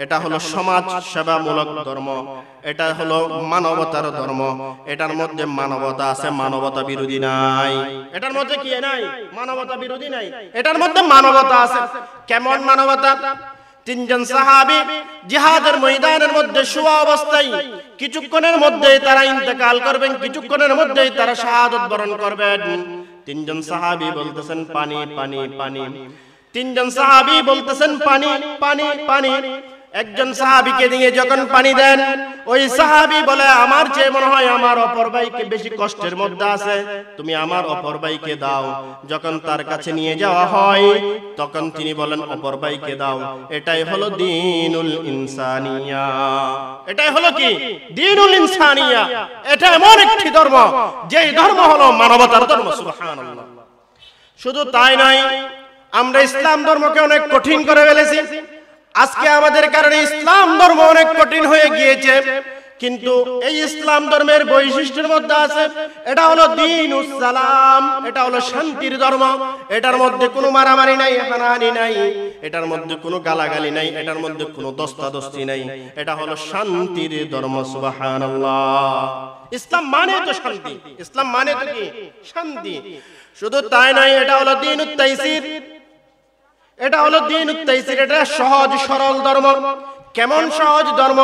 এটা হলো সমাজ সেবামূলক ধর্ম। এটা হলো মানবতার ধর্ম। এটার মধ্যে মানবতা আছে, মানবতা বিরোধী নাই। এটার মধ্যে কি নাই? মানবতা বিরোধী নাই। এটার মধ্যে মানবতা আছে। কেমন মানবতা? ৩ জন সাহাবী জিহাদের ময়দানের মধ্যে শোয়া অবস্থায় কিছুক্ষণের মধ্যেই তারা ইন্তেকাল করবেন, কিছুক্ষণের মধ্যেই তারা শাহাদাত বরণ করবেন। ৩ জন সাহাবী বলতেছেন পানি পানি পানি। ৩ জন সাহাবী বলতেছেন পানি পানি পানি। একজন সাহাবীকে দিয়ে যখন পানি দেন, ওই সাহাবী বলে, আমার চেয়ে মনে হয় আমার অপর ভাইকে বেশি কষ্টের মধ্যে আছে, তুমি আমার অপর ভাইকে দাও। যখন তার কাছে নিয়ে যাওয়া হয়, তখন তিনি বলেন, অপর ভাইকে দাও। এটাই হলো দ্বীনুল ইনসানিয়া। এটাই হলো কি? দ্বীনুল ইনসানিয়া। এটা এমন একটি ধর্ম, যেই ধর্ম হলো মানবতার ধর্ম। সুবহানাল্লাহ। শুধু তাই নয়, আমরা ইসলাম ধর্মকে অনেক কঠিন করে ফেলেছি। আজকে আমাদের কারণে ইসলাম ধর্ম অনেক কঠিন হয়ে গিয়েছে। কিন্তু এই ইসলাম ধর্মের বৈশিষ্ট্যের মধ্যে আছে, এটা হলো দ্বীনুস সালাম। এটা হলো শান্তির ধর্ম। এটার মধ্যে কোনো মারামারি নাই, হানাহানি নাই। এটার মধ্যে কোনো গালাগালি নাই। এটার মধ্যে কোনো দস্তাদস্তি নাই। এটা হলো শান্তির ধর্ম। সুবহানাল্লাহ। ইসলাম মানে তো শান্তি। ইসলাম মানে তো কি? শান্তি। শুধু তাই নয়, এটা হলো দ্বীনুত তাইসির। এটা হলো দ্বীনুত তাইসির, এটা সহজ সরল ধর্ম। কেমন সহজ ধর্ম?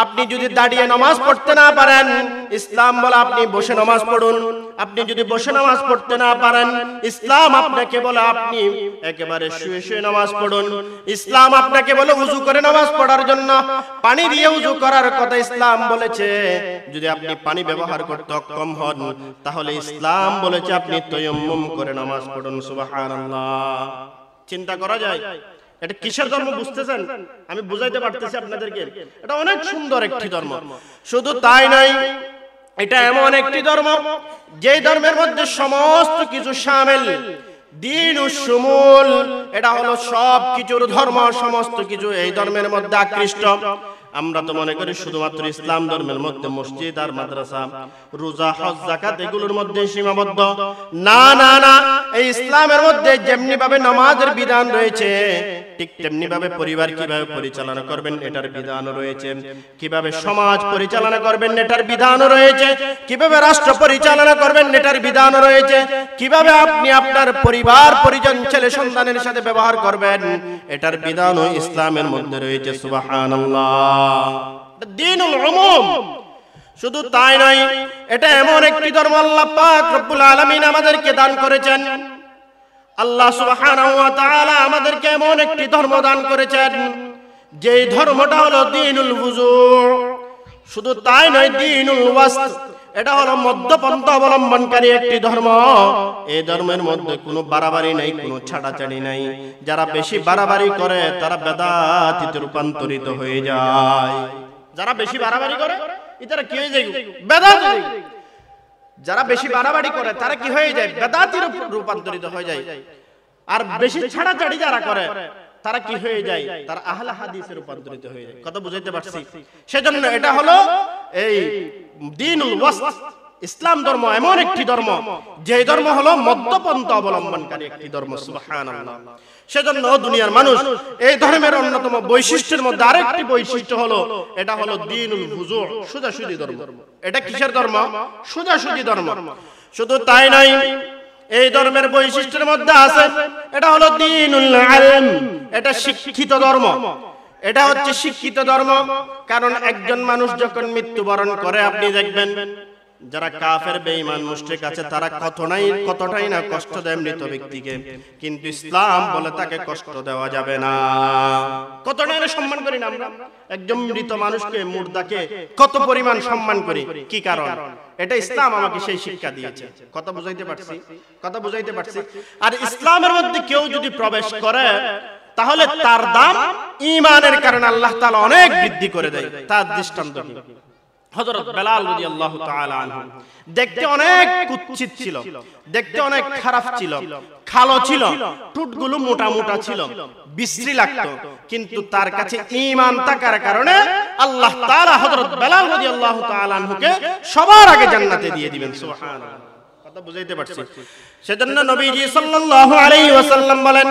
আপনি যদি দাঁড়িয়ে নামাজ পড়তে না পারেন, ইসলাম বলে আপনি বসে নামাজ পড়ুন। আপনি যদি বসে নামাজ পড়তে না পারেন, ইসলাম আপনাকে বলে আপনি একেবারে শুয়ে শুয়ে নামাজ পড়ুন। ইসলাম আপনাকে বলে উযু করে নামাজ পড়ার জন্য। পানি দিয়ে উযু করার কথা ইসলাম বলেছে। যদি আপনি পানি ব্যবহার করতে অক্ষম হন, তাহলে ইসলাম বলেছে আপনি তায়াম্মুম করে নামাজ পড়ুন। সুবহানাল্লাহ। চিন্তা করা যায় এটা কিসের ধর্ম? বুঝতেছেন? আমি বুঝাইতে পারতেছি আপনাদেরকে। এটা অনেক সুন্দর একটি ধর্ম। শুধু তাই নয়, এটা এমন একটি ধর্ম যে ধর্মের মধ্যে সমস্ত কিছু শামিল। দ্বীনুশ শুমুল, এটা হলো সব কিছুর ধর্ম, সমস্ত কিছু এই ধর্মের মধ্যে আকৃষ্ট। আমরা তো মনে করি শুধুমাত্র ইসলাম ধর্মের মধ্যে মসজিদ আর মাদ্রাসা, রোজা, হজ, যাকাত এগুলোর মধ্যে সীমাবদ্ধ। না না না, এই ইসলামের মধ্যে যেমনি ভাবে নামাজের বিধান রয়েছে, ঠিক তেমনি ভাবে পরিবার কিভাবে পরিচালনা করবেন এটার বিধান রয়েছে। কিভাবে সমাজ পরিচালনা করবেন এটার বিধান রয়েছে। কিভাবে রাষ্ট্র পরিচালনা করবেন এটার বিধান রয়েছে। কিভাবে আপনি আপনার পরিবার পরিজন ছেলে সন্তানের সাথে ব্যবহার করবেন এটার বিধানও ইসলামের মধ্যে রয়েছে। সুবহানাল্লাহ। দ্বীনুল উমুম। শুধু তাই নয়, এটা এমন একটি ধর্ম আল্লাহ পাক রব্বুল আলামিন আমাদেরকে দান করেছেন। আল্লাহ সুবহানাহু ওয়া তাআলা আমাদেরকে এমন একটি ধর্ম দান করেছেন, যে ধর্মটা হলো দ্বীনুল ওযু। শুধু তাই নয়, দ্বীনুল ওয়াসত, এটা হলো মধ্যপন্থা অবলম্বনকারী একটি ধর্ম। এই ধর্মের মধ্যে কোনো বাড়াবাড়ি নাই, কোনো ছাড়াছাড়ি নাই। যারা বেশি বাড়াবাড়ি করে তারা বেদাতীতে রূপান্তরিত হয়ে যায়। যারা বেশি বাড়াবাড়ি করে এরা কি হয়ে যায়? বেদাতি। যারা বেশি বাড়াবাড়ি করে তারা কি হয়ে যায়? বেদাতীতে রূপান্তরিত হয়ে যায়। আর বেশি ছাড়াছাড়ি যারা করে তারা কি হয়ে যায়? তারা আহলে হাদিসে রূপান্তরিত হয়ে যায়। কথা বুঝাইতে পারছি? সেজন্য এটা হলো এই দ্বীনুল ওয়াসত। ইসলাম ধর্ম এমন একটি ধর্ম যে ধর্ম হলো মধ্যপন্থা অবলম্বনকারী একটি ধর্ম। সুবহানাল্লাহ। সেজন্য দুনিয়ার মানুষ এই ধর্মের অন্যতম বৈশিষ্ট্যের মধ্যে আরেকটি বৈশিষ্ট্য হলো এটা হলো দ্বীনুল হুজু, সোজাসুজি ধর্ম। এটা কিসের ধর্ম? সোজাসুজি ধর্ম। শুধু তাই নয়, এই ধর্মের বৈশিষ্ট্যের মধ্যে আছে এটা হলো দ্বীনুল ইলম। এটা শিক্ষিত ধর্ম। এটা হচ্ছে শিক্ষিত ধর্ম। কারণ একজন মানুষ যখন মৃত্যুবরণ করে, আপনি দেখবেন যারা কাফের বেঈমান মুশরিক আছে তারা কতটাই না কষ্ট দেয় মৃত ব্যক্তিকে, কিন্তু ইসলাম বলে তাকে কষ্ট দেওয়া যাবে না। কতটাই না সম্মান করি না আমরা একজন মৃত মানুষকে, মুর্দাকে কত পরিমাণ সম্মান করি। কি কারণ? এটা ইসলাম আমাকে সেই শিক্ষা দিয়েছে। কথা বুঝাইতে পারছি? কথা বুঝাইতে পারছি? আর ইসলামের মধ্যে কেউ যদি প্রবেশ করে তাহলে তার দাম ঈমানের কারণে আল্লাহ তাআলা অনেক বৃদ্ধি করে দেয়। তার দৃষ্টান্ত কি? হযরত বেলাল রাদিয়াল্লাহু তাআলা আনহু দেখতে অনেক কুৎসিত ছিল, দেখতে অনেক খারাপ ছিল, কালো ছিল, ঠোঁটগুলো মোটা মোটা ছিল, বিশ্রী লাগতো, কিন্তু তার কাছে ঈমান থাকার কারণে আল্লাহ তাআলা হযরত বেলাল রাদিয়াল্লাহু তাআলা আনহুকে সবার আগে জান্নাতে দিয়ে দিবেন। সুবহানাল্লাহ। কথা বুঝাইতে পারছি? সেজন্য নবীজি সাল্লাল্লাহু আলাইহি ওয়াসাল্লাম বলেন,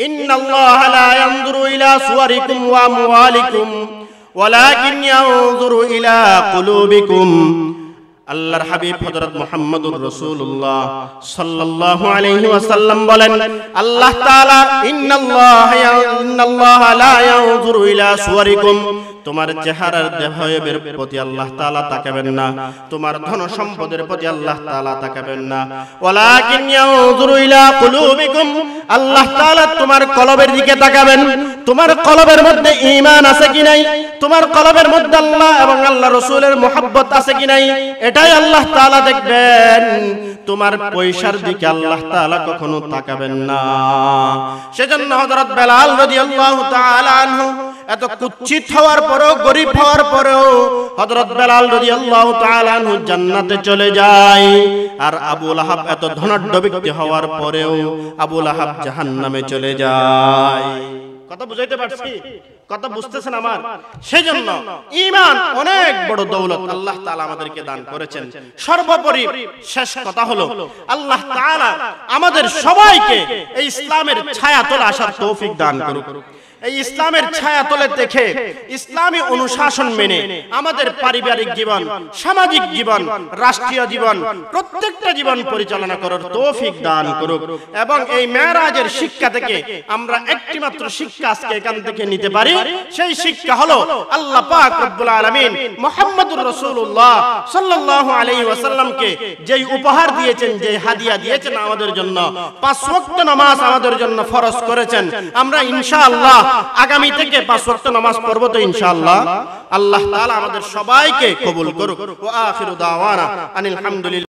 ইন্নাল্লাহা লা ইয়ানজুরু ইলা সুওয়ারিকুম ওয়া আমওয়ালিকুম ওয়ালাকিন ইয়ানজুরু ইলা কুলুবিকুম। আল্লাহর হাবিব হযরত মুহাম্মদুর রাসূলুল্লাহ সাল্লাল্লাহু আলাইহি ওয়াসাল্লাম বলেন, আল্লাহ তাআলা ইন্নাল্লাহা লা ইয়ানজুরু ইলা সুওয়ারিকুম, তোমার চেহারার দেহায়বের প্রতি আল্লাহ তাআলা তাকাবেন না, তোমার ধন সম্পদের প্রতি আল্লাহ তাআলা তাকাবেন না, ওয়ালাকিন ইয়ানজুরু ইলা কুলুবিকুম, আল্লাহ তাআলা তোমার কলবের দিকে তাকাবেন। তোমার কলবের মধ্যে ঈমান আছে কি নাই, তোমার কলবের মধ্যে আল্লাহ এবং আল্লাহ রাসূলের মুহাব্বত আছে কি নাই, এটাই আল্লাহ তাআলা দেখবেন। তোমার পয়সার দিকে আল্লাহ তাআলা কখনো তাকাবেন না। সেজন্য হযরত বেলাল রাদিয়াল্লাহু তাআলা আনহু এত কুৎসিত হওয়ার পরেও, গরীব হওয়ার পরেও হযরত বেলাল রাদিয়াল্লাহু তাআলা আনহু জান্নাতে চলে যায়। আর আবু লাহাব এত ধনাঢ্য ব্যক্তি হওয়ার পরেও আবু লাহাব জাহান্নামে চলে যায়। কথা বুঝাইতে পারছি? কথা বুঝতেছেন আমার? সেজন্য ঈমান অনেক বড় দৌলত আল্লাহ তাআলা আমাদেরকে দান করেছেন। সর্বোপরি শেষ কথা হলো, আল্লাহ তাআলা আমাদের সবাইকে এই ইসলামের ছায়াতলে আসার তৌফিক দান করুক। এই ইসলামের ছায়া তলে দেখে ইসলামী অনুশাসন মেনে আমাদের পারিবারিক জীবন, সামাজিক জীবন, রাষ্ট্রীয় জীবন, প্রত্যেকটা জীবন পরিচালনা করার তৌফিক দান করুক। এবং এই মেরাজের শিক্ষা থেকে আমরা একটি মাত্র শিক্ষা আজকে এখান থেকে নিতে পারি, সেই শিক্ষা হলো আল্লাহ পাক রব্বুল আলামিন মুহাম্মদুর রাসূলুল্লাহ সাল্লাল্লাহু আলাইহি ওয়াসাল্লামকে যেই উপহার দিয়েছেন, যেই হাদিয়া দিয়েছেন আমাদের জন্য, 5 ওয়াক্ত নামাজ আমাদের জন্য ফরজ করেছেন। আমরা ইনশাআল্লাহ আগামী থেকে 5 ওয়াক্ত নামাজ পড়ব তো ইনশাআল্লাহ। আল্লাহ তাআলা আমাদের সবাইকে কবুল করুক। ওয়া আখিরু দাওয়ানা আনিল হামদুলিল্লাহ।